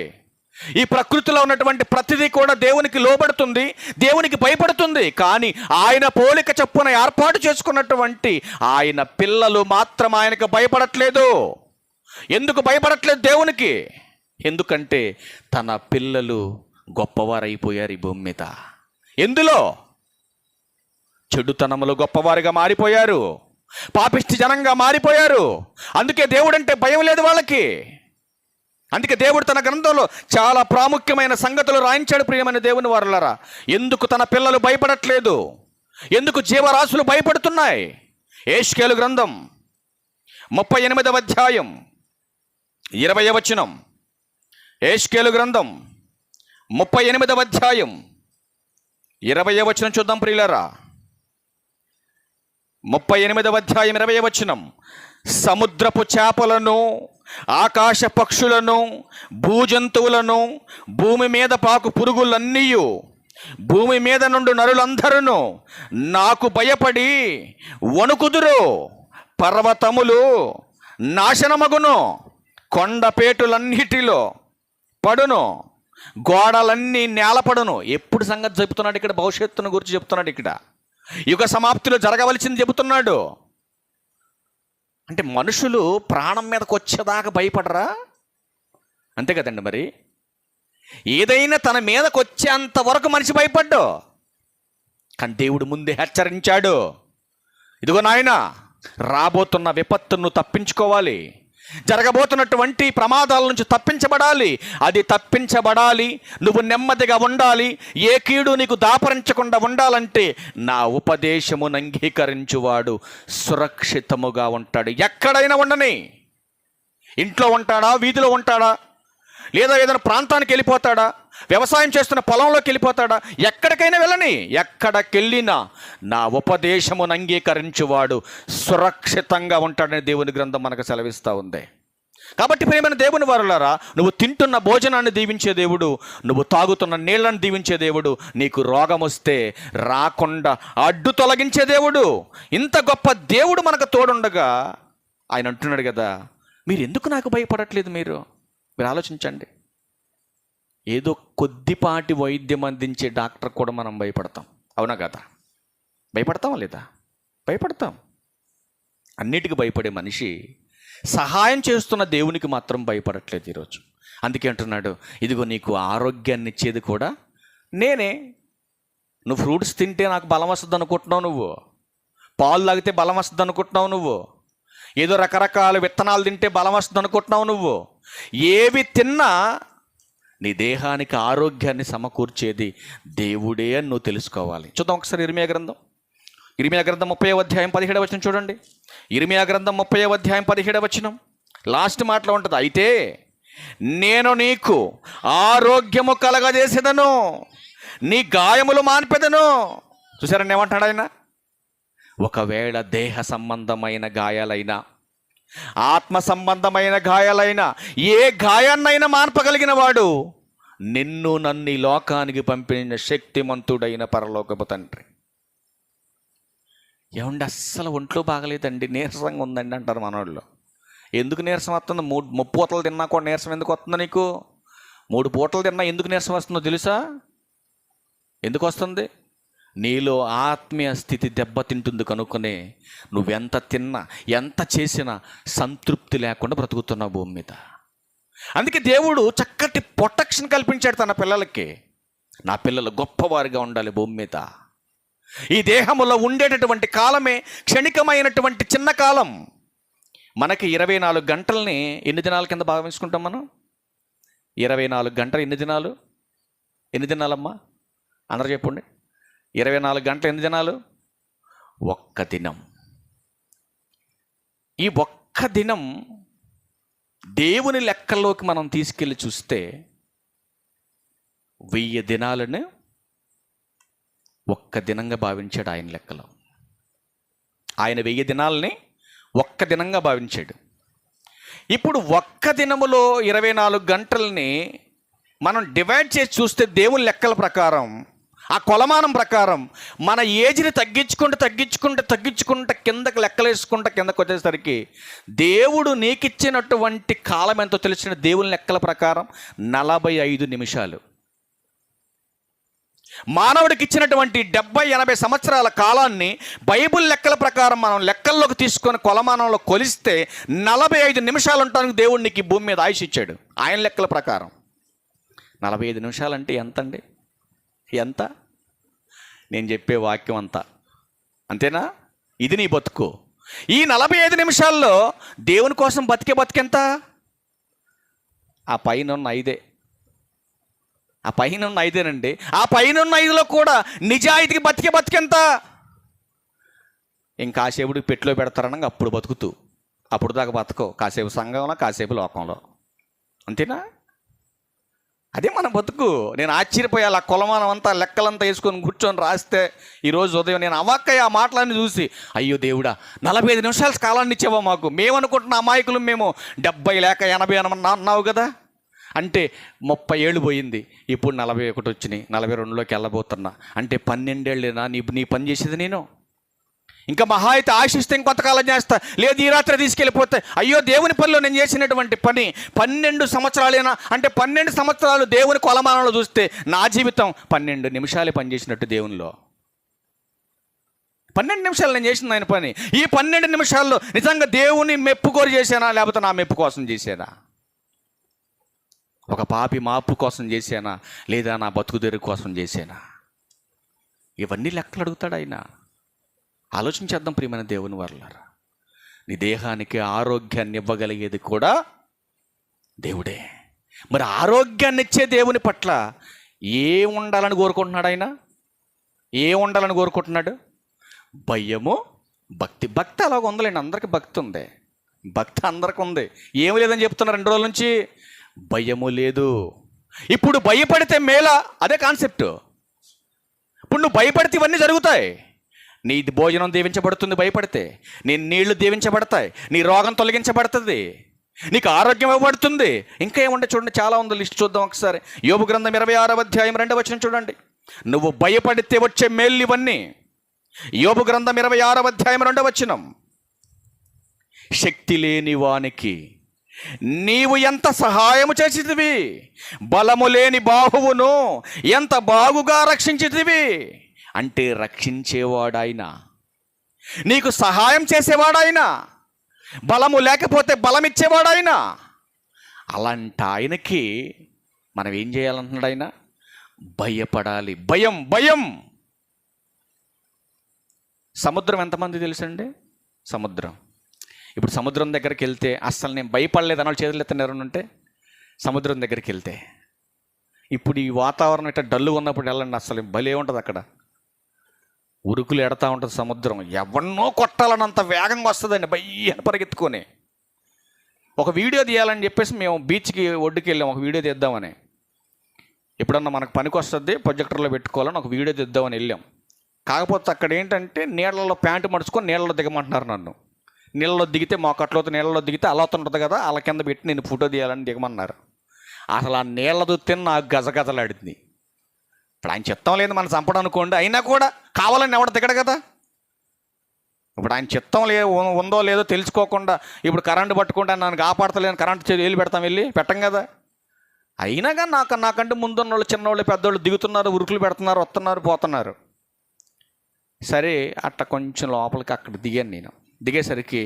ఈ ప్రకృతిలో ఉన్నటువంటి ప్రతిదీ కూడా దేవునికి లోబడుతుంది, దేవునికి భయపడుతుంది. కానీ ఆయన పోలిక చొప్పున ఏర్పాటు చేసుకున్నటువంటి ఆయన పిల్లలు మాత్రం ఆయనకు భయపడట్లేదు. ఎందుకు భయపడట్లేదు దేవునికి? ఎందుకంటే తన పిల్లలు గొప్పవారైపోయారు ఈ భూమి మీద. ఎందులో? చెడుతనములు గొప్పవారిగా మారిపోయారు, పాపిష్టి జనంగా మారిపోయారు. అందుకే దేవుడంటే భయం లేదు వాళ్ళకి. అందుకే దేవుడు తన గ్రంథంలో చాలా ప్రాముఖ్యమైన సంగతులు రాయించాడు. ప్రియమైన దేవుని వారలారా, ఎందుకు తన పిల్లలు భయపడట్లేదు? ఎందుకు జీవరాశులు భయపడుతున్నాయి? యెహెజ్కేలు గ్రంథం 38వ అధ్యాయం 20వ వచనం. యెహెజ్కేలు గ్రంథం 38వ అధ్యాయం 20వ వచనం చూద్దాం ప్రియులారా. 38వ అధ్యాయం 20వ వచనం. సముద్రపు చేపలను, ఆకాశ పక్షులను, భూజంతువులను, భూమి మీద పాకు పురుగులన్నీ, భూమి మీద నుండి నరులందరూ నాకు భయపడి వణుకుదురు. పర్వతములు నాశనమగును, కొండపేటులన్నిటిలో పడును, గోడలన్నీ నేలపడును. ఎప్పుడు సంగతి చెబుతున్నాడు ఇక్కడ? భవిష్యత్తును గురించి చెప్తున్నాడు ఇక్కడ. యుగ సమాప్తిలో జరగవలసింది చెబుతున్నాడు. అంటే మనుషులు ప్రాణం మీదకి వచ్చేదాకా భయపడరా? అంతే కదండి. మరి ఏదైనా తన మీదకి వచ్చేంత వరకు మనిషి భయపడ్డు. కానీ దేవుడు ముందే హెచ్చరించాడు, ఇదిగో నాయనా, రాబోతున్న విపత్తును తప్పించుకోవాలి, జరగబోతున్నటువంటి ప్రమాదాల నుంచి తప్పించబడాలి. అది తప్పించబడాలి, నువ్వు నెమ్మదిగా ఉండాలి, ఏ కీడు నీకు దాపరించకుండా ఉండాలంటే నా ఉపదేశమును అంగీకరించువాడు సురక్షితముగా ఉంటాడు. ఎక్కడైనా ఉండని, ఇంట్లో ఉంటాడా, వీధిలో ఉంటాడా, లేదా ఏదైనా ప్రాంతానికి వెళ్ళిపోతాడా, వ్యవసాయం చేస్తున్న పొలంలోకి వెళ్ళిపోతాడా, ఎక్కడికైనా వెళ్ళని, ఎక్కడికెళ్ళినా నా ఉపదేశమును అంగీకరించువాడు సురక్షితంగా ఉంటాడని దేవుని గ్రంథం మనకు సెలవిస్తూ ఉంది. కాబట్టి ప్రియమైన దేవుని వారలారా, నువ్వు తింటున్న భోజనాన్ని దీవించే దేవుడు, నువ్వు తాగుతున్న నీళ్లను దీవించే దేవుడు, నీకు రోగం వస్తే రాకుండా అడ్డు తొలగించే దేవుడు. ఇంత గొప్ప దేవుడు మనకు తోడుండగా ఆయన అంటున్నాడు కదా, మీరు ఎందుకు నాకు భయపడట్లేదు? మీరు ఆలోచించండి. ఏదో కొద్దిపాటి వైద్యం అందించే డాక్టర్ కూడా మనం భయపడతాం, అవునా కదా? భయపడతామా లేదా? భయపడతాం. అన్నిటికీ భయపడే మనిషి సహాయం చేస్తున్న దేవునికి మాత్రం భయపడట్లేదు ఈరోజు. అందుకే అంటున్నాడు, ఇదిగో నీకు ఆరోగ్యాన్ని ఇచ్చేది కూడా నేనే. నువ్వు ఫ్రూట్స్ తింటే నాకు బలం వస్తుంది అనుకుంటున్నావు, నువ్వు పాలు తాగితే బలం వస్తుంది అనుకుంటున్నావు, నువ్వు ఏదో రకరకాల విత్తనాలు తింటే బలం వస్తుంది అనుకుంటున్నావు, నువ్వు ఏవి తిన్నా నీ దేహానికి ఆరోగ్యాన్ని సమకూర్చేది దేవుడే అని నువ్వు తెలుసుకోవాలి. చూద్దాం ఒకసారి ఇర్మియా గ్రంథం 30వ అధ్యాయం 17వ వచనం చూడండి. ఇర్మియా గ్రంథం 30వ అధ్యాయం 17వ వచనం లాస్ట్ మాటలో ఉంటుంది, అయితే నేను నీకు ఆరోగ్యము కలగజేసేదను, నీ గాయములు మాన్పెదను. చూసారండి ఏమంటాడు ఆయన? ఒకవేళ దేహ సంబంధమైన గాయాలైనా, ఆత్మ సంబంధమైన గాయాలైనా, ఏ గాయాన్నైనా మాన్పగలిగిన వాడు నిన్ను నన్ను ఈ లోకానికి పంపిన శక్తిమంతుడైన పరలోకపు తండ్రి. ఏమండి అస్సలు ఒంట్లో బాగలేదండి, నీరసంగా ఉందండి అంటారు మనోళ్ళు. ఎందుకు నీరసం వస్తుంది? 3 పూటలు తిన్నా కూడా నీరసం ఎందుకు వస్తుందో నీకు? 3 పూటలు తిన్నా ఎందుకు నీరసం వస్తుందో తెలుసా? ఎందుకు వస్తుంది? నీలో ఆత్మీయ స్థితి దెబ్బతింటుంది కనుక్కునే నువ్వెంత తిన్నా ఎంత చేసినా సంతృప్తి లేకుండా బ్రతుకుతున్నావు భూమి మీద. అందుకే దేవుడు చక్కటి ప్రొటెక్షన్ కల్పించాడు తన పిల్లలకి. నా పిల్లలు గొప్పవారిగా ఉండాలి భూమి మీద. ఈ దేహములో ఉండేటటువంటి కాలమే క్షణికమైనటువంటి చిన్న కాలం. మనకి 24 గంటల్ని ఎన్ని దినాల కింద భావించుకుంటాం మనం? 24 గంటలు ఎన్ని దినాలమ్మా? అందరూ చెప్పండి. 24 గంటలు ఎన్ని దినాలు? ఒక్క దినం. ఈ ఒక్క దినం దేవుని లెక్కల్లోకి మనం తీసుకెళ్ళి చూస్తే 1000 దినాలను ఒక్క దినంగా భావించాడు ఆయన లెక్కలో. ఆయన 1000 దినాలని ఒక్క దినంగా భావించాడు. ఇప్పుడు ఒక్క దినములో 24 గంటల్ని మనం డివైడ్ చేసి చూస్తే దేవుని లెక్కల ప్రకారం, ఆ కొలమానం ప్రకారం మన ఏజ్ని తగ్గించుకుంటే కిందకి లెక్కలేసుకుంటా కిందకు వచ్చేసరికి దేవుడు నీకిచ్చినటువంటి కాలం ఎంతో తెలిసిన దేవుని లెక్కల ప్రకారం 45 నిమిషాలు. మానవుడికి ఇచ్చినటువంటి 70-80 సంవత్సరాల కాలాన్ని బైబిల్ లెక్కల ప్రకారం మనం లెక్కల్లోకి తీసుకొని కొలమానంలో కొలిస్తే 45 నిమిషాలు ఉండడానికి దేవుడు నీకు ఈ భూమి మీద ఆయుష్ ఇచ్చాడు. ఆయన లెక్కల ప్రకారం 45 నిమిషాలు అంటే ఎంత అండి? ఎంత? నేను చెప్పే వాక్యం అంతా అంతేనా? ఇది నీ బతుకు. ఈ 45 నిమిషాల్లో దేవుని కోసం బతికెంత? ఆ పైన ఉన్న 5. ఆ పైన ఉన్న 5నండి. ఆ పైన ఉన్న 5లో కూడా నిజాయితీకి బతికెంత? ఇంకాసేపుడు పెట్టిలో పెడతారనగా అప్పుడు బతుకుతూ, అప్పుడు దాకా బతకో. కాసేపు సంఘంలో, కాసేపు లోకంలో. అంతేనా? అదే మన బతుకు. నేను ఆశ్చర్యపోయాలి. ఆ కొలమానం అంతా లెక్కలంతా వేసుకొని కూర్చొని రాస్తే ఈరోజు ఉదయం నేను అవాక్కయ్య ఆ మాటలన్నీ చూసి, అయ్యో దేవుడా 45 నిమిషాల కాలాన్ని ఇచ్చావా మాకు? మేము అనుకుంటున్న అమాయకులు మేము 70 లేక 80 అన్నావు కదా. అంటే 30 ఏళ్ళు పోయింది, ఇప్పుడు 41 వచ్చినాయి, 42లోకి వెళ్ళబోతున్నా. అంటే 12 ఏళ్ళేనా నీ పని చేసేది? నేను ఇంకా మహా అయితే ఆశిస్తే ఇంకొంతకాలం చేస్తా, లేదు ఈ రాత్రి తీసుకెళ్ళిపోతే. అయ్యో దేవుని పనిలో నేను చేసినటువంటి పని 12 సంవత్సరాలేనా? అంటే 12 సంవత్సరాలు దేవుని కొలమానంలో చూస్తే నా జీవితం 12 నిమిషాలే పనిచేసినట్టు దేవునిలో. 12 నిమిషాలు నేను చేసిన ఆయన పని. ఈ 12 నిమిషాల్లో నిజంగా దేవుని మెప్పు కోరి చేశానా, లేకపోతే నా మెప్పు కోసం చేశానా? ఒక పాపి మాపు కోసం చేశానా, లేదా నా బతుకుదెరు కోసం చేశానా? ఇవన్నీ లెక్కలు అడుగుతాడు ఆయన. ఆలోచించేద్దాం ప్రియమైన దేవుని వారలారా. నీ దేహానికి ఆరోగ్యాన్ని ఇవ్వగలిగేది కూడా దేవుడే. మరి ఆరోగ్యాన్ని ఇచ్చే దేవుని పట్ల ఏం ఉండాలని కోరుకుంటున్నాడు ఆయన? ఏం ఉండాలని కోరుకుంటున్నాడు? భయము, భక్తి. భక్తి అలాగ ఉందిలేండి, అందరికీ భక్తి ఉంది. భక్తి అందరికి ఉంది. ఏమి లేదని చెప్తున్నారు 2 రోజుల నుంచి. భయము లేదు. ఇప్పుడు భయపడితే మేలా? అదే కాన్సెప్ట్. ఇప్పుడు నువ్వు భయపడితే ఇవన్నీ జరుగుతాయి. నీ భోజనం దీవించబడుతుంది భయపడితే, నీ నీళ్లు దీవించబడతాయి, నీ రోగం తొలగించబడుతుంది, నీకు ఆరోగ్యం ఇవ్వబడుతుంది. ఇంకా ఏముంటే చూడండి, చాలా ఉంది. లిస్ట్ చూద్దాం ఒకసారి. యోబు గ్రంథం 26వ అధ్యాయం 2వ వచనం చూడండి. నువ్వు భయపడితే వచ్చే మేలు ఇవన్నీ. యోబు గ్రంథం 26వ అధ్యాయం 2వ వచనం. శక్తి లేని వానికి నీవు ఎంత సహాయము చేసితివి, బలము లేని బాహువును ఎంత బాగుగా రక్షించితివి. అంటే రక్షించేవాడాయన, నీకు సహాయం చేసేవాడాయన, బలము లేకపోతే బలం ఇచ్చేవాడాయన. అలాంటి ఆయనకి మనం ఏం చేయాలంటున్నాడు ఆయన? భయపడాలి. భయం భయం. సముద్రం ఎంతమంది తెలుసండి? సముద్రం. ఇప్పుడు సముద్రం దగ్గరికి వెళ్తే అస్సలు నేను భయపడలేదు అన్న చేతులు ఎత్తని ఎవరైనా ఉంటే, సముద్రం దగ్గరికి వెళ్తే ఇప్పుడు ఈ వాతావరణం ఇట్లా డల్లుగా ఉన్నప్పుడు వెళ్ళండి, అస్సలు భలే ఉంటుంది. అక్కడ ఉరుకులు ఎడతా ఉంటుంది సముద్రం. ఎవన్నో కొట్టాలన్నంత వేగంగా వస్తుందండి, భయ్యని పరిగెత్తుకొని. ఒక వీడియో తీయాలని చెప్పేసి మేము బీచ్కి ఒడ్డుకి వెళ్ళాం, ఒక వీడియో తీద్దామని. ఎప్పుడన్నా మనకు పనికి వస్తుంది, ప్రొజెక్టర్లో పెట్టుకోవాలని ఒక వీడియో తీద్దామని వెళ్ళాం. కాకపోతే అక్కడ ఏంటంటే నీళ్ళలో ప్యాంటు మడుచుకొని నీళ్ళలో దిగమంటున్నారు నన్ను. నీళ్ళలో దిగితే మోకట్లోతో నీళ్ళలో దిగితే అలా ఉంటుంది కదా, అలా కింద పెట్టి నేను ఫోటో తీయాలని దిగమన్నారు. అసలు ఆ నీళ్ళ దుత్తిని నాకు గజగజలాడింది. ఇప్పుడు ఆయన చిత్తం లేదు మనం చంపడం అనుకోండి, అయినా కూడా కావాలని ఎవడ దిగడు కదా. ఇప్పుడు ఆయన చిత్తం ఉందో లేదో తెలుసుకోకుండా ఇప్పుడు కరెంటు పట్టుకుంటా నన్ను కాపాడతలేని కరెంటు వేలు పెడతాం, వెళ్ళి పెట్టం కదా. అయినా కానీ నాకంటే ముందున్న వాళ్ళు, చిన్నవాళ్ళు, పెద్దవాళ్ళు దిగుతున్నారు, ఉరుకులు పెడుతున్నారు, వస్తున్నారు, పోతున్నారు. సరే అట్లా కొంచెం లోపలికి అక్కడ దిగాను నేను. దిగేసరికి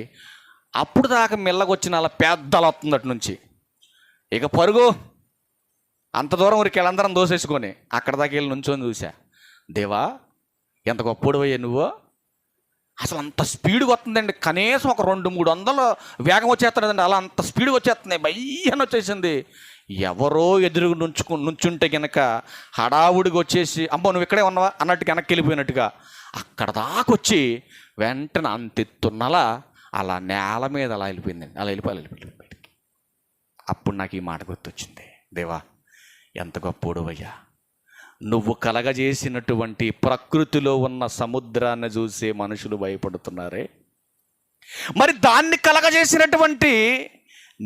అప్పుడు దాకా మెల్లగొచ్చిన అలా పెద్దలు వస్తుంది అటు నుంచి. ఇక పరుగు అంత దూరం ఊరికి వెళ్ళందరం దోసేసుకొని అక్కడ దాకా వెళ్ళి నుంచొని చూసా. దేవా ఎంత గొప్పడు అయ్యా నువ్వు, అసలు అంత స్పీడ్గా వస్తుందండి. కనీసం ఒక 200-300 వేగం వచ్చేస్తుందండి. అలా అంత స్పీడ్గా వచ్చేస్తున్నాయి, భయ్యని వచ్చేసింది. ఎవరో ఎదురు నుంచుంటే కనుక హడావుడిగా వచ్చేసి అమ్మో నువ్వు ఇక్కడే ఉన్నావా అన్నట్టుగా వెనక్కి వెళ్ళిపోయినట్టుగా అక్కడ దాకొచ్చి వెంటనే అంతెత్తున్నలా అలా నేల మీద అలా వెళ్ళిపోయిందండి. అలా వెళ్ళిపోయి బయటికి. అప్పుడు నాకు ఈ మాట గుర్తొచ్చింది, దేవా ఎంత గొప్పోడు అయ్యా, నువ్వు కలగజేసినటువంటి ప్రకృతిలో ఉన్న సముద్రాన్ని చూసే మనుషులు భయపడుతున్నారే, మరి దాన్ని కలగజేసినటువంటి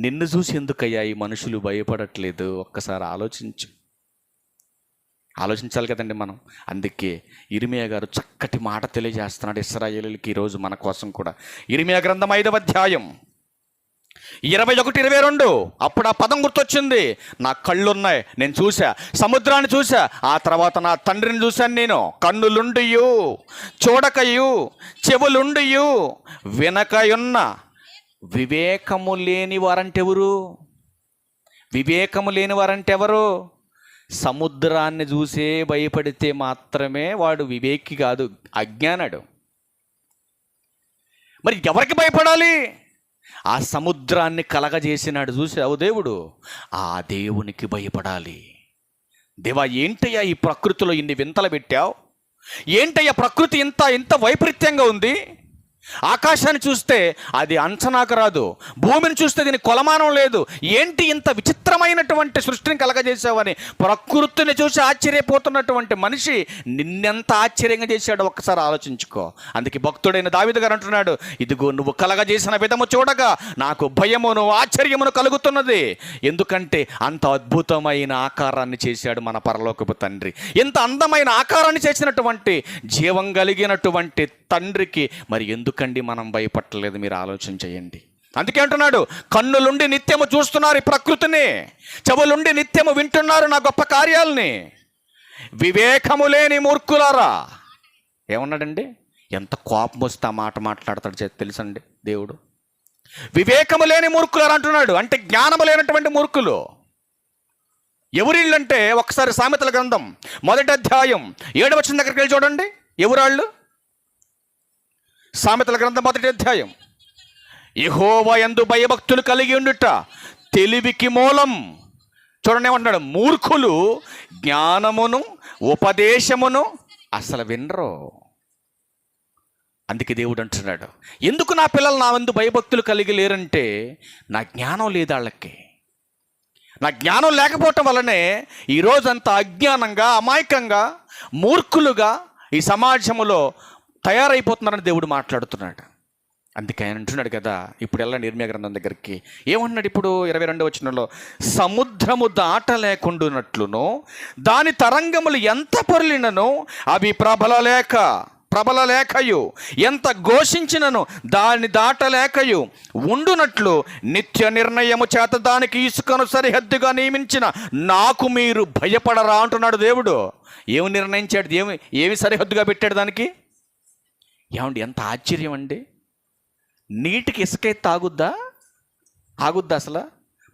నిన్ను చూసి ఎందుకయ్యా ఈ మనుషులు భయపడట్లేదు? ఒక్కసారి ఆలోచించాలి కదండి మనం. అందుకే ఇర్మియా గారు చక్కటి మాట తెలియజేస్తున్నాడు ఇశ్రాయేలుకి ఈరోజు మన కోసం కూడా. ఇర్మియా గ్రంథం 5వ అధ్యాయం 21-22. అప్పుడు ఆ పదం గుర్తొచ్చింది. నా కళ్ళున్నాయి, నేను చూసా, సముద్రాన్ని చూసా, ఆ తర్వాత నా తండ్రిని చూశాను నేను. కన్నులుండియు చూడకయు, చెవులుండియు వినకయున్న వివేకము లేని వారంటే ఎవరు? వివేకము లేని వారంటే ఎవరు? సముద్రాన్ని చూసే భయపడితే మాత్రమే వాడు వివేకి కాదు, అజ్ఞానుడు. మరి ఎవరికి భయపడాలి? ఆ సముద్రాన్ని కలగజేసినాడు చూసావు దేవుడు, ఆ దేవునికి భయపడాలి. దేవా ఏంటయ్యా ఈ ప్రకృతిలో ఇన్ని వింతలు పెట్టావు, ఏంటయ్యా ప్రకృతి ఇంత వైపరీత్యంగా ఉంది. ఆకాశాన్ని చూస్తే అది అంచనాకు రాదు, భూమిని చూస్తే దీని కొలమానం లేదు. ఏంటి ఇంత విచిత్రమైనటువంటి సృష్టిని కలగజేసావని ప్రకృతిని చూసి ఆశ్చర్యపోతున్నటువంటి మనిషి నిన్నెంత ఆశ్చర్యంగా చేశాడో ఒక్కసారి ఆలోచించుకో. అందుకే భక్తుడైన దావీదు గారు అంటున్నాడు, ఇదిగో నువ్వు కలగజేసిన విధము చూడగా నాకు భయమును ఆశ్చర్యమును కలుగుతున్నది. ఎందుకంటే అంత అద్భుతమైన ఆకారాన్ని చేశాడు మన పరలోకపు తండ్రి. ఇంత అందమైన ఆకారాన్ని చేసినటువంటి జీవం కలిగినటువంటి తండ్రికి మరి ఎందుకండి మనం భయపడలేదు? మీరు ఆలోచన చేయండి. అందుకే అంటున్నాడు, కన్నులుండి నిత్యము చూస్తున్నారు ఈ ప్రకృతిని, చెవులుండి నిత్యము వింటున్నారు నా గొప్ప కార్యాలని. వివేకము లేని మూర్ఖులారా. ఏమన్నాడండి? ఎంత కోపం వస్తే ఆ మాట మాట్లాడతాడు తెలుసండి దేవుడు. వివేకము లేని మూర్ఖులారా అంటున్నాడు. అంటే జ్ఞానము లేనటువంటి మూర్ఖులు ఎవరిళ్ళంటే ఒకసారి సామెతల గ్రంథం 1వ అధ్యాయం 7వ వచనం దగ్గరికి వెళ్ళి చూడండి. ఎవరాళ్ళు? సామెతల గ్రంథం 1వ అధ్యాయం. యెహోవా యందు భయభక్తులు కలిగి ఉండుట తెలివికి మూలం. చూడండి ఏమంటున్నాడు, మూర్ఖులు జ్ఞానమును ఉపదేశమును అసలు వినరు. అందుకే దేవుడు అంటున్నాడు, ఎందుకు నా పిల్లలు నా యందు భయభక్తులు కలిగి లేరంటే నా జ్ఞానం లేదు వాళ్ళకి. నా జ్ఞానం లేకపోవటం వల్లనే ఈరోజంతా అజ్ఞానంగా, అమాయకంగా, మూర్ఖులుగా ఈ సమాజంలో తయారైపోతున్నారని దేవుడు మాట్లాడుతున్నాడు. అందుకే ఆయన అంటున్నాడు కదా, ఇప్పుడు వెళ్ళండి ఇర్మియా గ్రంథం దగ్గరికి. ఏమన్నాడు ఇప్పుడు 22వ వచనంలో, సముద్రము దాటలేకుండానట్లును దాని తరంగములు ఎంత పొర్లినను అవి ప్రబలలేకయు ఎంత ఘోషించినను దాన్ని దాటలేకయు ఉండునట్లు నిత్య నిర్ణయము చేత దానికి ఇసుకను సరిహద్దుగా నియమించిన నాకు మీరు భయపడరా అంటున్నాడు దేవుడు. ఏమి నిర్ణయించాడు? ఏమి సరిహద్దుగా పెట్టాడు దానికి? ఏమండి ఎంత ఆశ్చర్యం అండి. నీటికి ఇసుకైతే ఆగుద్దా అసలు?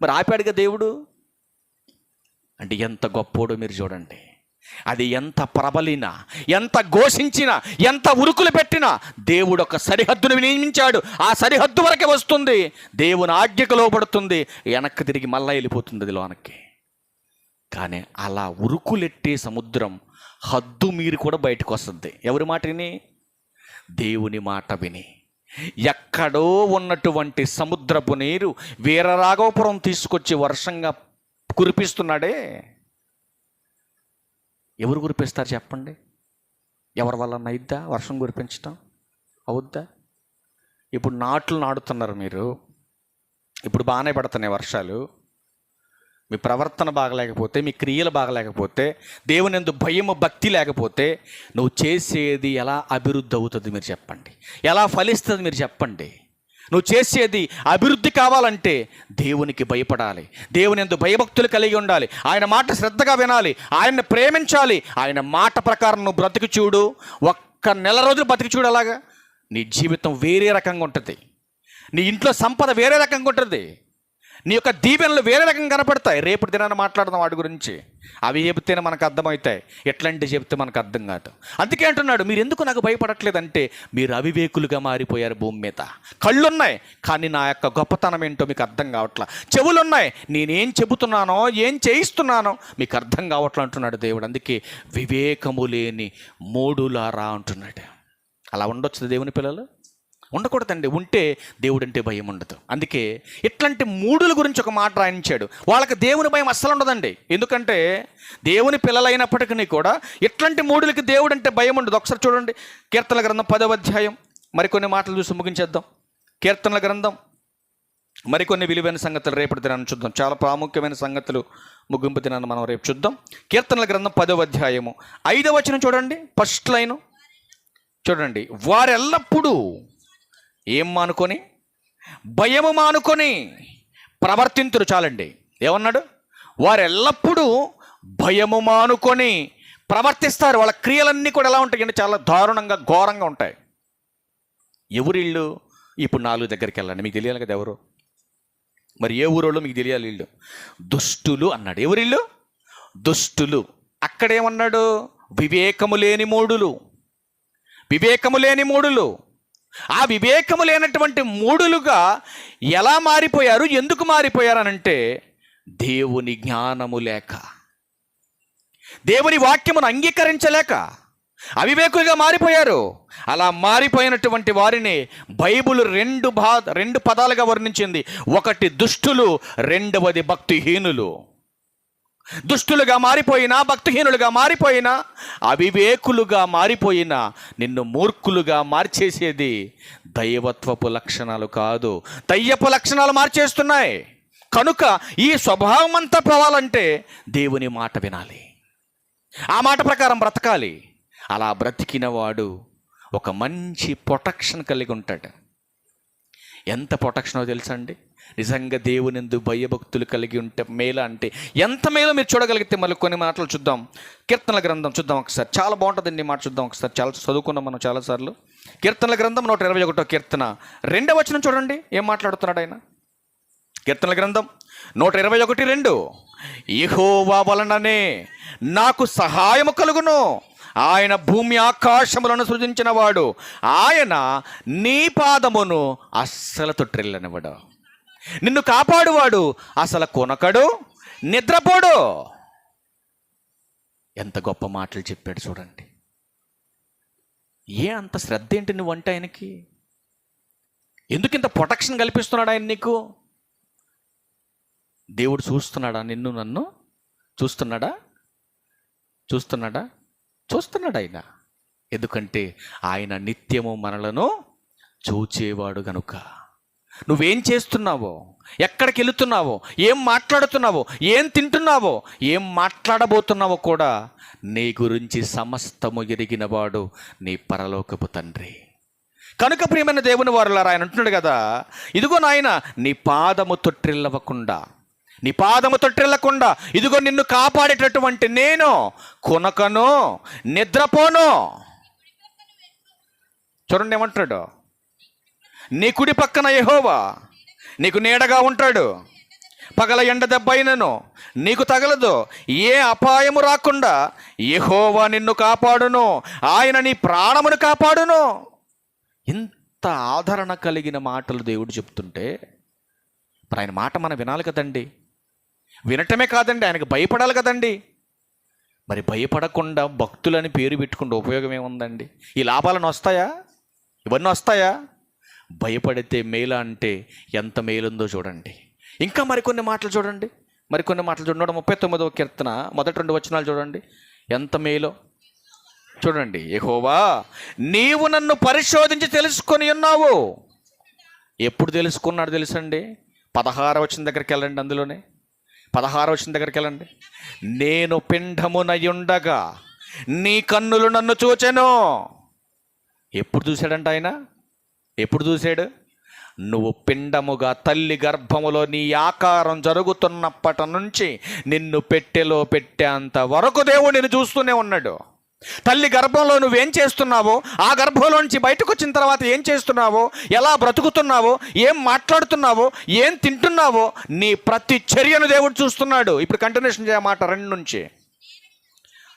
మరి ఆపాడుగా దేవుడు. అంటే ఎంత గొప్పోడో మీరు చూడండి. అది ఎంత ప్రబలినా, ఎంత ఘోషించినా, ఎంత ఉరుకులు పెట్టినా దేవుడు ఒక సరిహద్దును నియమించాడు. ఆ సరిహద్దు వరకే వస్తుంది, దేవుని ఆజ్ఞకు లోబడుతుంది, వెనక్కి తిరిగి మళ్ళా వెళ్ళిపోతుంది అది లోనకి. కానీ అలా ఉరుకులెట్టే సముద్రం హద్దు మీరు కూడా బయటకు వస్తుంది. ఎవరి మాట విని? దేవుని మాట విని. ఎక్కడో ఉన్నటువంటి సముద్రపు నీరు వీరరాఘవపురం తీసుకొచ్చి వర్షంగా కురిపిస్తున్నాడే. ఎవరు కురిపిస్తారు చెప్పండి? ఎవరి వల్ల అయిద్దా వర్షం కురిపించటం? అవుద్దా? ఇప్పుడు నాట్లు నాడుతున్నారు మీరు, ఇప్పుడు బాగానే పడుతున్నాయి వర్షాలు. మీ ప్రవర్తన బాగలేకపోతే, మీ క్రియలు బాగలేకపోతే, దేవుని యందు భయము భక్తి లేకపోతే నువ్వు చేసేది ఎలా అభివృద్ధి అవుతుంది మీరు చెప్పండి? ఎలా ఫలిస్తుంది మీరు చెప్పండి? నువ్వు చేసేది అభివృద్ధి కావాలంటే దేవునికి భయపడాలి, దేవుని యందు భయభక్తులు కలిగి ఉండాలి, ఆయన మాట శ్రద్ధగా వినాలి, ఆయన్ని ప్రేమించాలి. ఆయన మాట ప్రకారం నువ్వు బ్రతికి చూడు, ఒక్క నెల రోజులు బ్రతికి చూడు. అలాగా నీ జీవితం వేరే రకంగా ఉంటుంది, నీ ఇంట్లో సంపద వేరే రకంగా ఉంటుంది, నీ యొక్క దీవెనలు వేరే రకంగా కనపడతాయి. రేపటి దినాన్ని మాట్లాడదాం వాటి గురించి. అవి చెబితేనే మనకు అర్థమవుతాయి, ఎట్లాంటివి చెబితే మనకు అర్థం కాదు. అందుకే అంటున్నాడు, మీరు ఎందుకు నాకు భయపడట్లేదంటే మీరు అవివేకులుగా మారిపోయారు. భూమి మీద కళ్ళున్నాయి కానీ నా యొక్క గొప్పతనం ఏంటో మీకు అర్థం కావట్లా, చెవులున్నాయి నేనేం చెబుతున్నానో ఏం చేయిస్తున్నానో మీకు అర్థం కావట్లా అంటున్నాడు దేవుడు. అందుకే వివేకము లేని మూడులారా అంటున్నాడు. అలా ఉండొచ్చు దేవుని పిల్లలు? ఉండకూడదండి. ఉంటే దేవుడు అంటే భయం ఉండదు. అందుకే ఇట్లాంటి మూడుల గురించి ఒక మాట రాయించాడు. వాళ్ళకి దేవుని భయం అస్సలు ఉండదండి. ఎందుకంటే దేవుని పిల్లలైనప్పటికీ కూడా ఇట్లాంటి మూడులకి దేవుడు అంటే భయం ఉండదు. ఒకసారి చూడండి, కీర్తనల గ్రంథం 10వ అధ్యాయం మరికొన్ని మాటలు చూసి ముగించేద్దాం. కీర్తనల గ్రంథం మరికొన్ని విలువైన సంగతులు రేపటి దినాన్ని చూద్దాం. చాలా ప్రాముఖ్యమైన సంగతులు ముగింపు దినాన్ని మనం రేపు చూద్దాం. కీర్తనల గ్రంథం 10వ అధ్యాయము 5వ వచనం చూడండి. ఫస్ట్ లైను చూడండి. వారెల్లప్పుడూ ఏం మానుకొని? భయము మానుకొని ప్రవర్తింతురు. చాలండి. ఏమన్నాడు? వారు ఎల్లప్పుడూ భయము మానుకొని ప్రవర్తిస్తారు. వాళ్ళ క్రియలన్నీ కూడా ఎలా ఉంటాయి అంటే చాలా దారుణంగా ఘోరంగా ఉంటాయి. ఎవరిళ్ళు? ఇప్పుడు 4 దగ్గరికి వెళ్ళండి, మీకు తెలియాలి కదా ఎవరు. మరి ఏ ఊరోళ్ళు మీకు తెలియాలి. వీళ్ళు దుష్టులు అన్నాడు. ఎవరిళ్ళు? దుష్టులు. అక్కడేమన్నాడు? వివేకము లేని మూడులు. వివేకము లేని మూడులు. ఆ వివేకము లేనటువంటి మూడులుగా ఎలా మారిపోయారు? ఎందుకు మారిపోయారు అనంటే దేవుని జ్ఞానము లేక, దేవుని వాక్యమును అంగీకరించలేక అవివేకులుగా మారిపోయారు. అలా మారిపోయినటువంటి వారిని బైబిల్ రెండు పదాలుగా వర్ణించింది. ఒకటి దుష్టులు, రెండవది భక్తిహీనులు. దుష్టులుగా మారిపోయినా, భక్తిహీనులుగా మారిపోయినా, అవివేకులుగా మారిపోయినా నిన్ను మూర్ఖులుగా మార్చేసేది దైవత్వపు లక్షణాలు కాదు, దయ్యపు లక్షణాలు మార్చేస్తున్నాయి. కనుక ఈ స్వభావం అంతా పోవాలంటే దేవుని మాట వినాలి, ఆ మాట ప్రకారం బ్రతకాలి. అలా బ్రతికిన వాడు ఒక మంచి ప్రొటెక్షన్ కలిగి ఉంటాడు. ఎంత ప్రొటెక్షనో తెలుసా అండి? నిజంగా దేవునిందు భయభక్తులు కలిగి ఉంటే మేలా అంటే ఎంత మేలో మీరు చూడగలిగితే. మళ్ళీ కొన్ని మాటలు చూద్దాం. కీర్తనల గ్రంథం చూద్దాం ఒకసారి, చాలా బాగుంటుందండి మాట చూద్దాం ఒకసారి. చాలా చదువుకున్నాం మనం చాలాసార్లు. కీర్తనల గ్రంథం 121వ కీర్తన 2వ వచనం చూడండి. ఏం మాట్లాడుతున్నాడు ఆయన? కీర్తనల గ్రంథం 121:2. యెహోవా వలననే నాకు సహాయము కలుగును, ఆయన భూమి ఆకాశములను సృజించిన వాడు, ఆయన నీ పాదమును అస్సలు తొట్టిల్లనివ్వడు. నిన్ను కాపాడువాడు అసలు కొనకడు, నిద్రపోడు. ఎంత గొప్ప మాటలు చెప్పాడు చూడండి. అంత శ్రద్ధ ఏంటి నువ్వంటే ఆయనకి? ఎందుకు ఇంత ప్రొటెక్షన్ కల్పిస్తున్నాడు ఆయన నీకు? దేవుడు చూస్తున్నాడా? నిన్ను నన్ను చూస్తున్నాడా? చూస్తున్నాడు ఆయన. ఎందుకంటే ఆయన నిత్యము మనలను చూచేవాడు గనుక. నువ్వేం చేస్తున్నావో, ఎక్కడికి వెళుతున్నావో, ఏం మాట్లాడుతున్నావో, ఏం తింటున్నావో, ఏం మాట్లాడబోతున్నావో కూడా నీ గురించి సమస్తము ఎరిగినవాడు నీ పరలోకపు తండ్రి. కనుక ప్రియమైన దేవుని వారులారా, ఆయన అంటున్నాడు కదా, ఇదిగో నాయన నీ పాదము తొట్టిల్లకుండా ఇదిగో నిన్ను కాపాడేటటువంటి నేను కొనకను, నిద్రపోను. చూడండి ఏమంటాడు? నీ కుడి పక్కన యెహోవా నీకు నీడగా ఉంటాడు, పగల ఎండ దెబ్బ అయినను నీకు తగలదు, ఏ అపాయము రాకుండా యెహోవా నిన్ను కాపాడును, ఆయన నీ ప్రాణమును కాపాడును. ఇంత ఆదరణ కలిగిన మాటలు దేవుడు చెప్తుంటే ఇప్పుడు ఆయన మాట మనం వినాలి కదండి. వినటమే కాదండి, ఆయనకు భయపడాలి కదండి. మరి భయపడకుండా భక్తులని పేరు పెట్టుకుంటే ఉపయోగం ఏముందండి? ఈ లాభాలను వస్తాయా? ఇవన్నీ వస్తాయా? భయపడితే మేలా అంటే ఎంత మేలుందో చూడండి. ఇంకా మరికొన్ని మాటలు చూడండి. 139వ కీర్తన మొదటి 2 వచనాలు చూడండి ఎంత మేలో. చూడండి, యెహోవా నీవు నన్ను పరిశోధించి తెలుసుకొని ఉన్నావు. ఎప్పుడు తెలుసుకున్నాడు తెలుసండి? 16వ వచనం దగ్గరికి వెళ్ళండి. అందులోనే 16వ వచనం దగ్గరికి వెళ్ళండి. నేను పిండమునయుండగా నీ కన్నులు నన్ను చూచెను. ఎప్పుడు చూశాడంట ఆయన? ఎప్పుడు చూశాడు? నువ్వు పిండముగా తల్లి గర్భములో నీ ఆకారం జరుగుతున్నప్పటి నుంచి నిన్ను పెట్టెలో పెట్టేంత వరకు దేవుడు నిన్ను చూస్తూనే ఉన్నాడు. తల్లి గర్భంలో నువ్వేం చేస్తున్నావో, ఆ గర్భంలో నుంచి బయటకు వచ్చిన తర్వాత ఏం చేస్తున్నావో, ఎలా బ్రతుకుతున్నావో, ఏం మాట్లాడుతున్నావో, ఏం తింటున్నావో, నీ ప్రతి చర్యను దేవుడు చూస్తున్నాడు. ఇప్పుడు కంటిన్యూషన్ చేయమాట 2 నుంచి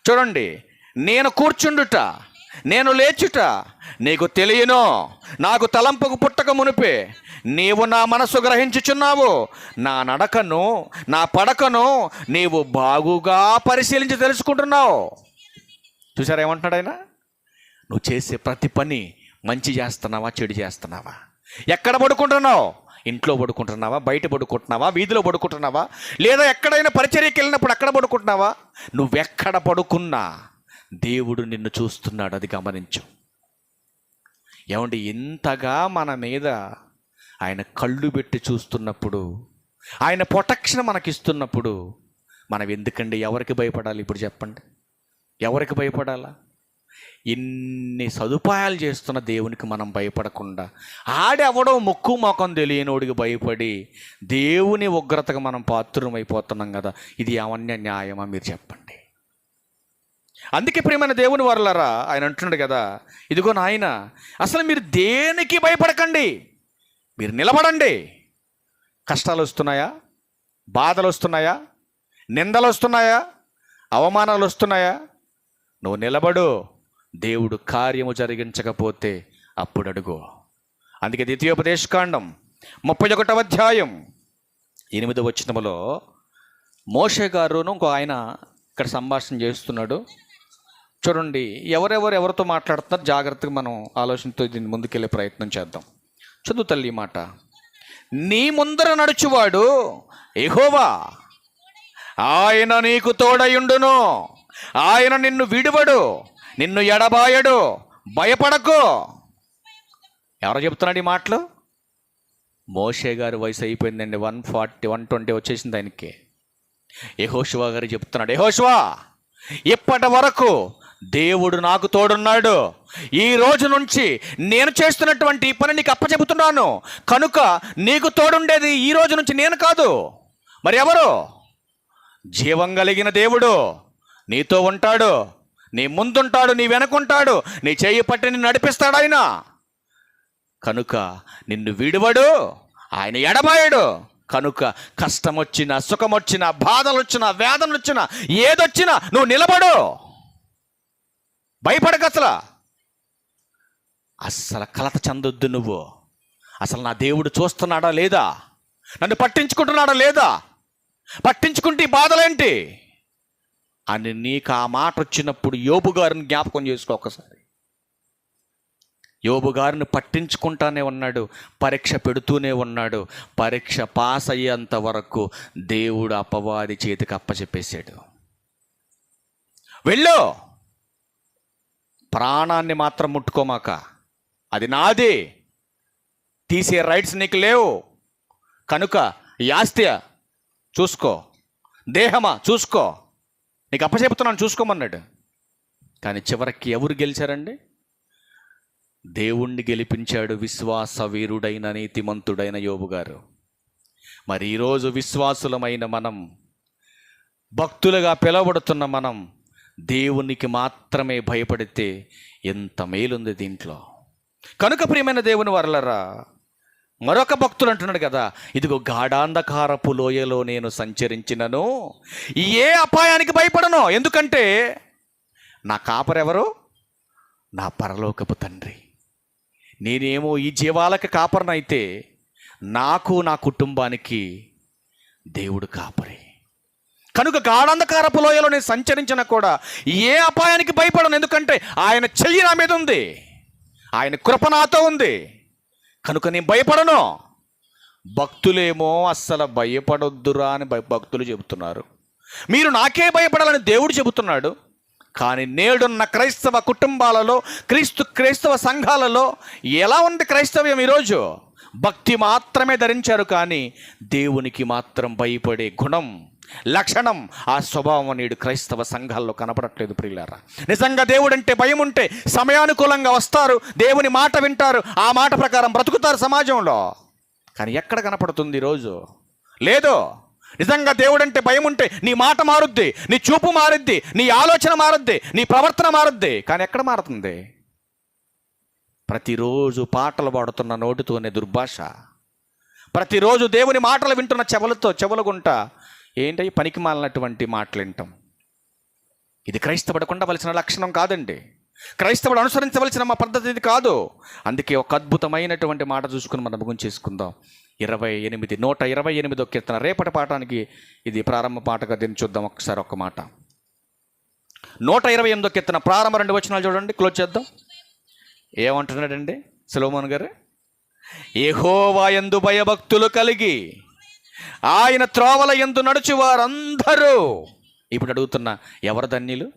చూడండి. నేను కూర్చుండుట, నేను లేచుట నీకు తెలియను, నాకు తలంపుకు పుట్టక మునిపే నీవు నా మనసు గ్రహించుచున్నావు. నా నడకను నా పడకను నీవు బాగుగా పరిశీలించి తెలుసుకుంటున్నావు. చూసారా ఏమంటున్నాడు ఆయన? నువ్వు చేసే ప్రతి పని మంచి చేస్తున్నావా, చెడు చేస్తున్నావా? ఎక్కడ పడుకుంటున్నావు? ఇంట్లో పడుకుంటున్నావా, బయట పడుకుంటున్నావా, వీధిలో పడుకుంటున్నావా, లేదా ఎక్కడైనా పరిచర్యకి వెళ్ళినప్పుడు అక్కడ పడుకుంటున్నావా? నువ్వెక్కడ పడుకున్నా దేవుడు నిన్ను చూస్తున్నాడు, అది గమనించు. ఏమండి, ఇంతగా మన మీద ఆయన కళ్ళు పెట్టి చూస్తున్నప్పుడు, ఆయన ప్రొటెక్షన్ మనకిస్తున్నప్పుడు మనం ఎందుకండి ఎవరికి భయపడాలి? ఇప్పుడు చెప్పండి, ఎవరికి భయపడాలా? ఇన్ని సదుపాయాలు చేస్తున్న దేవునికి మనం భయపడకుండా ఆడెవడో ముక్కు మొఖం తెలియనోడికి భయపడి దేవుని ఉగ్రతకు మనం పాత్రం అయిపోతున్నాం కదా. ఇది ఏమన్నా న్యాయమా? మీరు చెప్పండి. అందుకే ప్రియమైన దేవుని వారలారా, ఆయన అంటున్నాడు కదా, ఇదిగో నాయన, అసలు మీరు దేనికి భయపడకండి, మీరు నిలబడండి. కష్టాలు వస్తున్నాయా? బాధలు వస్తున్నాయా? నిందలు వస్తున్నాయా? అవమానాలు వస్తున్నాయా? నువ్వు నిలబడు. దేవుడు కార్యము జరిగించకపోతే అప్పుడు అడుగు. అందుకే ద్వితీయోపదేశకాండం 31వ అధ్యాయం 8వ వచనములో మోషే గారును ఇంకో ఆయన ఇక్కడ సంభాషణ చేస్తున్నాడు. చూడండి, ఎవరితో మాట్లాడుతున్నారు జాగ్రత్తగా మనం ఆలోచనతో దీన్ని ముందుకెళ్ళే ప్రయత్నం చేద్దాం. చదువు తల్లి ఈ మాట. నీ ముందర నడుచువాడు యెహోవా, ఆయన నీకు తోడయుండును, ఆయన నిన్ను విడువడు, నిన్ను ఎడబాయడు, భయపడకు. ఎవరో చెప్తున్నాడు ఈ మాటలు? మోషే గారి వయసు అయిపోయిందండి, 120 వచ్చేసింది ఆయనకి. యెహోషువ గారు చెప్తున్నాడు, యెహోషువ, ఇప్పటి వరకు దేవుడు నాకు తోడున్నాడు, ఈ రోజు నుంచి నేను చేస్తున్నటువంటి పని నీకు అప్పచెబుతున్నాను, కనుక నీకు తోడుండేది ఈ రోజు నుంచి నేను కాదు, మరి ఎవరు? జీవం కలిగిన దేవుడు నీతో ఉంటాడు, నీ ముందుంటాడు, నీ వెనకుంటాడు, నీ చేయి పట్టి నిన్ను నడిపిస్తాడు ఆయన. కనుక నిన్ను విడువడు, ఆయన ఎడబాయడు. కనుక కష్టం వచ్చినా, సుఖం వచ్చినా, బాధలు వచ్చినా, వేదనలు వచ్చినా, ఏదొచ్చినా నువ్వు నిలబడు, భయపడక. అస్సలు కలత చెందొద్దు నువ్వు. అసలు నా దేవుడు చూస్తున్నాడా లేదా, నన్ను పట్టించుకుంటున్నాడా లేదా, పట్టించుకుంటే ఈ బాధలేంటి అని నీకు ఆ మాట వచ్చినప్పుడు యోబు గారిని జ్ఞాపకం చేసుకో ఒకసారి. యోబు గారిని పట్టించుకుంటానే ఉన్నాడు, పరీక్ష పెడుతూనే ఉన్నాడు. పరీక్ష పాస్ అయ్యేంత వరకు దేవుడు అపవాది చేతికి అప్పచెప్పేశాడు. వెళ్ళు, ప్రాణాన్ని మాత్రం ముట్టుకోమాక, అది నాది, తీసే రైట్స్ నీకు లేవు. కనుక ఈ ఆస్తి చూసుకో, దేహమా చూసుకో, నీకు అప్పచెప్తున్నాను చూసుకోమన్నాడు. కానీ చివరికి ఎవరు గెలిచారండి? దేవుణ్ణి గెలిపించాడు విశ్వాస వీరుడైన నీతిమంతుడైన యోబు గారు. మరి ఈరోజు విశ్వాసులమైన మనం, భక్తులుగా పిలువబడుతున్న మనం దేవునికి మాత్రమే భయపడితే ఎంత మేలుంది దీంట్లో. కనుక ప్రియమైన దేవుని వారలారా, మరొక భక్తులు అంటున్నాడు కదా, ఇదిగో గాఢాంధకారపు లోయలో నేను సంచరించినను ఏ అపాయానికి భయపడను, ఎందుకంటే నా కాపరెవరు? నా పరలోకపు తండ్రి. నేనేమో ఈ జీవాలకు కాపరనైతే నాకు నా కుటుంబానికి దేవుడు కాపరి. కనుక గాఢాంధకారపు లోయలో నేను సంచరించిన కూడా ఏ అపాయానికి భయపడను, ఎందుకంటే ఆయన చెయ్యి నా మీద ఉంది, ఆయన కృప నాతో ఉంది, కనుక నేను భయపడను. భక్తులేమో అస్సలు భయపడొద్దురా అని భక్తులు చెబుతున్నారు, మీరు నాకే భయపడాలని దేవుడు చెబుతున్నాడు. కానీ నేడున్న క్రైస్తవ కుటుంబాలలో, క్రైస్తవ సంఘాలలో ఎలా ఉంది క్రైస్తవ్యం ఈరోజు? భక్తి మాత్రమే ధరించారు, కానీ దేవునికి మాత్రం భయపడే గుణం, లక్షణం, ఆ స్వభావం నేడు క్రైస్తవ సంఘాల్లో కనపడట్లేదు ప్రియులారా. నిజంగా దేవుడంటే భయం ఉంటే సమయానుకూలంగా వస్తారు, దేవుని మాట వింటారు, ఆ మాట ప్రకారం బ్రతుకుతారు సమాజంలో. కానీ ఎక్కడ కనపడుతుంది ఈరోజు? లేదు. నిజంగా దేవుడంటే భయం ఉంటే నీ మాట మారుద్ది, నీ చూపు మారుద్ది, నీ ఆలోచన మారుద్ది, నీ ప్రవర్తన మారుద్ది. కానీ ఎక్కడ మారుతుంది? ప్రతిరోజు పాటలు పాడుతున్న నోటితోనే దుర్భాష, ప్రతిరోజు దేవుని మాటలు వింటున్న చెవులగుంటా ఏంటి పనికి మాలినటువంటి మాటలు వింటాం. ఇది క్రైస్తవుడికి ఉండవలసిన లక్షణం కాదండి. క్రైస్తవుడు అనుసరించవలసిన మా పద్ధతి ఇది కాదు. అందుకే ఒక అద్భుతమైనటువంటి మాట చూసుకుని మనం ముగించేసుకుందాం. 128వ కీర్తన, రేపటి పాఠానికి ఇది ప్రారంభ పాటగా దీన్ని చూద్దాం. ఒకసారి ఒక్క మాట. 128వ కీర్తన ప్రారంభ 2 వచనాలు చూడండి, క్లోజ్ చేద్దాం. ఏమంటున్నాడండి సొలొమోను గారు? యెహోవా యందు భయభక్తులు కలిగి ఆయన త్రోవల యందు నడుచు వారందరూ. ఇప్పుడు అడుగుతున్నా, ఎవరు ధన్యులు?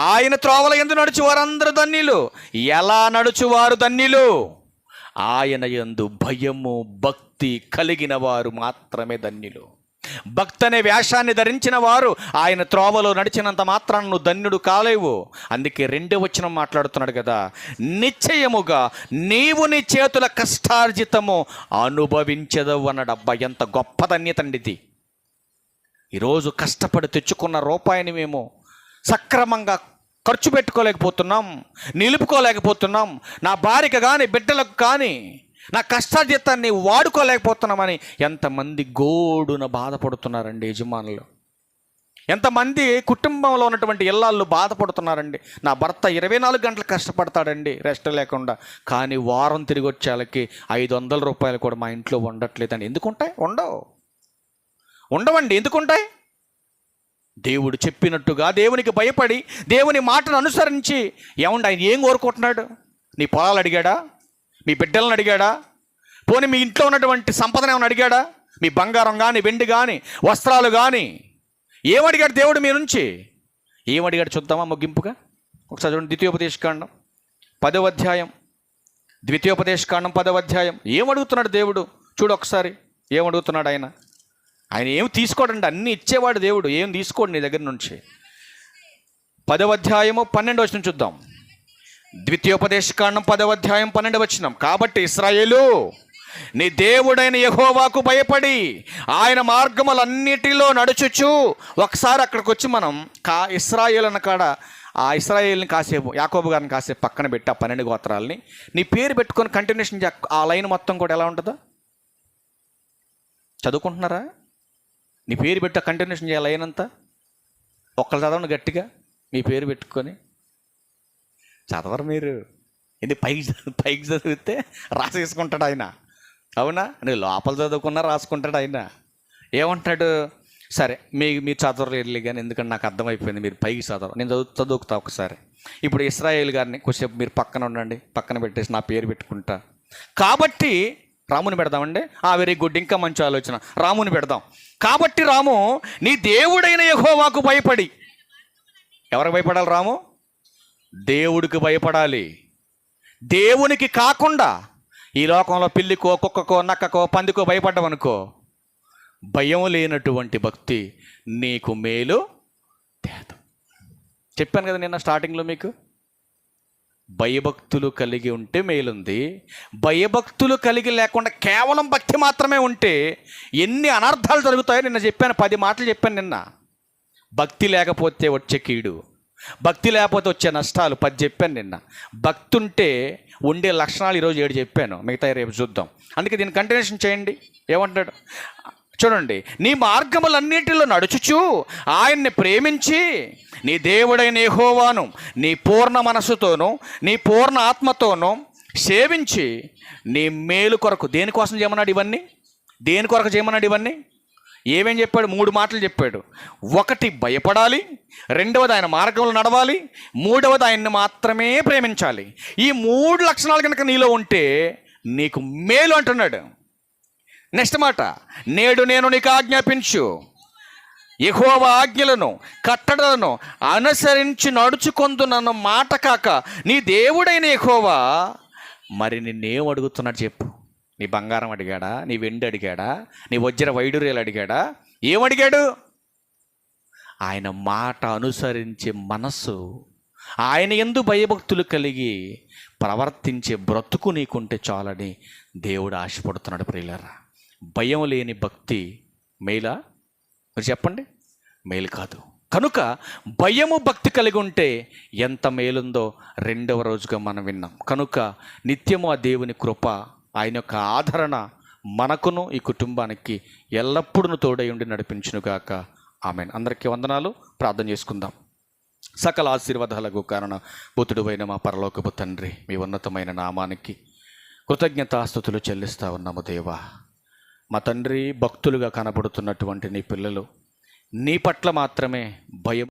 ఆయన త్రోవల యందు నడుచు వారందరూ ధన్యులు. ఎలా నడుచువారు ధన్యులు? ఆయన యందు భయము భక్తి కలిగిన వారు మాత్రమే ధన్యులు. భక్తి అనే వేషాన్ని ధరించిన వారు ఆయన త్రోవలో నడిచినంత మాత్రాన్ని నువ్వు ధన్యుడు కాలేవు. అందుకే 2వ వచనం మాట్లాడుతున్నాడు కదా, నిశ్చయముగా నీవు నీ చేతుల కష్టార్జితము అనుభవించదవు అన్నాడు. అబ్బా, ఎంత గొప్ప ధన్యత అండి ఇది. ఈరోజు కష్టపడి తెచ్చుకున్న రూపాయిని మేము సక్రమంగా ఖర్చు పెట్టుకోలేకపోతున్నాం, నిలుపుకోలేకపోతున్నాం. నా భార్యకు కానీ బిడ్డలకు కానీ నా కష్టార్జితాన్ని వాడుకోలేకపోతున్నామని ఎంతమంది గోడున బాధపడుతున్నారండి యజమానులు. ఎంతమంది కుటుంబంలో ఉన్నటువంటి ఇళ్ళాళ్ళు బాధపడుతున్నారండి. నా భర్త 24 గంటలు కష్టపడతాడండి రెస్ట్ లేకుండా, కానీ వారం తిరిగి వచ్చేళ్ళకి 500 రూపాయలు కూడా మా ఇంట్లో ఉండట్లేదండి. ఎందుకుంటాయి? ఉండవండి. ఎందుకుంటాయి? దేవుడు చెప్పినట్టుగా దేవునికి భయపడి దేవుని మాటను అనుసరించి ఏమండి ఆయన ఏం కోరుకుంటున్నాడు? నీ పొలాలు అడిగాడా? మీ బిడ్డలను అడిగాడా? పోనీ మీ ఇంట్లో ఉన్నటువంటి సంపదను ఏమైనా అడిగాడా? మీ బంగారం కానీ వెండి కానీ వస్త్రాలు కానీ ఏమడిగాడు దేవుడు మీ నుంచి? ఏమడిగాడు చూద్దామా ముగింపుగా? ఒకసారి చూడండి, ద్వితీయోపదేశకాండం 10వ అధ్యాయం. ద్వితీయోపదేశకాండం 10వ అధ్యాయం. ఏమడుగుతున్నాడు దేవుడు? చూడు ఒకసారి ఏమడుగుతున్నాడు ఆయన. ఆయన ఏం తీసుకోడండి, అన్నీ ఇచ్చేవాడు దేవుడు. ఏం తీసుకోడు నీ దగ్గర నుంచి. 10వ అధ్యాయము 12వ వచనం చూద్దాం. ద్వితీయోపదేశకాండం 10వ అధ్యాయం 12వ వచనం. కాబట్టి ఇశ్రాయేలు, నీ దేవుడైన యెహోవాకు భయపడి ఆయన మార్గములన్నిటిలో నడుచుచు. ఒకసారి అక్కడికి వచ్చి మనం ఇశ్రాయేలు అన్న కాడ ఆ ఇశ్రాయేల్ని కాసేపు, యాకోబు గారిని కాసేపు పక్కన పెట్టి ఆ 12 గోత్రాలని నీ పేరు పెట్టుకొని కంటిన్యూషన్ ఆ లైన్ మొత్తం కూడా ఎలా ఉంటుందో చదువుకుంటున్నారా? నీ పేరు పెట్టి కంటిన్యూషన్ చేయాలి లైన్ అంతా. ఒక్కరు చదవండి గట్టిగా, మీ పేరు పెట్టుకొని. చదవరు మీరు. ఇది పైకి చదివితే రాసేసుకుంటాడు ఆయన. అవునా? నువ్వు లోపల చదువుకున్నా రాసుకుంటాడు ఆయన. ఏమంటాడు? సరే మీరు చదవలేదు కానీ, ఎందుకంటే నాకు అర్థమైపోయింది మీరు పైకి చదవరు. నేను చదువుకుతా ఒకసారి. ఇప్పుడు ఇశ్రాయేలు గారిని కొంచెంసేపు మీరు పక్కన ఉండండి, పక్కన పెట్టేసి నా పేరు పెట్టుకుంటా. కాబట్టి రాముని పెడదామండి. వెరీ గుడ్, ఇంకా మంచి ఆలోచన. రాముని పెడదాం. కాబట్టి రాము, నీ దేవుడైన యెహోవాకు భయపడి. ఎవరికి భయపడాలి? రాము దేవుడికి భయపడాలి. దేవునికి కాకుండా ఈ లోకంలో పిల్లికో కుక్కకో నక్కకో పందికో భయపడ్డావనుకో, భయం లేనటువంటి భక్తి నీకు మేలు తేదు. చెప్పాను కదా నిన్న స్టార్టింగ్లో మీకు, భయభక్తులు కలిగి ఉంటే మేలుంది. భయభక్తులు కలిగి లేకుండా కేవలం భక్తి మాత్రమే ఉంటే ఎన్ని అనర్థాలు జరుగుతాయో నిన్న చెప్పాను. 10 మాటలు చెప్పాను నిన్న. భక్తి లేకపోతే వచ్చే కీడు, భక్తి లేకపోతే వచ్చే నష్టాలు 10 చెప్పాను నిన్న. భక్తి ఉంటే ఉండే లక్షణాలు ఈరోజు 7 చెప్పాను, మిగతా రేపు చూద్దాం. అందుకే దీన్ని కంటిన్యూషన్ చేయండి. ఏమంటాడు చూడండి, నీ మార్గములన్నిటిలో నడుచుచు ఆయన్ని ప్రేమించి నీ దేవుడైన యెహోవాను నీ పూర్ణ మనస్సుతోనూ నీ పూర్ణ ఆత్మతోనూ సేవించి నీ మేలు కొరకు. దేనికోసం చేయమన్నాడు ఇవన్నీ? దేని కొరకు చేయమన్నాడు ఇవన్నీ? ఏమేం చెప్పాడు? 3 మాటలు చెప్పాడు. 1 భయపడాలి, 2వది ఆయన మార్గంలో నడవాలి, 3వది ఆయన్ని మాత్రమే ప్రేమించాలి. ఈ 3 లక్షణాలు కనుక నీలో ఉంటే నీకు మేలు అంటున్నాడు. నెక్స్ట్ మాట, నేడు నేను నీకు ఆజ్ఞాపించు యెహోవా ఆజ్ఞలను కట్టడలను అనుసరించి నడుచుకొందునన్న మాట కాక నీ దేవుడైన యెహోవా మరి నిన్నేం అడుగుతున్నాడు చెప్పు? నీ బంగారం అడిగాడా? నీ వెండి అడిగాడా? నీ వజ్ర వైడూర్యాలు అడిగాడా? ఏమడిగాడు? ఆయన మాట అనుసరించే మనస్సు, ఆయన యందు భయభక్తులు కలిగి ప్రవర్తించే బ్రతుకు నీకుంటే చాలని దేవుడు ఆశపడుతున్నాడు ప్రియులారా. భయం లేని భక్తి మేలా? మీరు చెప్పండి. మేలు కాదు. కనుక భయము భక్తి కలిగి ఉంటే ఎంత మేలుందో రెండవ రోజుగా మనం విన్నాం. కనుక నిత్యము ఆ దేవుని కృప, ఆయన యొక్క ఆదరణ మనకును ఈ కుటుంబానికి ఎల్లప్పుడూ తోడై ఉండి నడిపించునుగాక. ఆమెన్. అందరికీ వందనాలు. ప్రార్థన చేసుకుందాం. సకల ఆశీర్వాదాలకు కారణభూతుడైన మా పరలోకపు తండ్రి, మీ ఉన్నతమైన నామానికి కృతజ్ఞతాస్తుతులు చెల్లిస్తా ఉన్నాము దేవా. మా తండ్రి, భక్తులుగా కనబడుతున్నటువంటి నీ పిల్లలు నీ పట్ల మాత్రమే భయం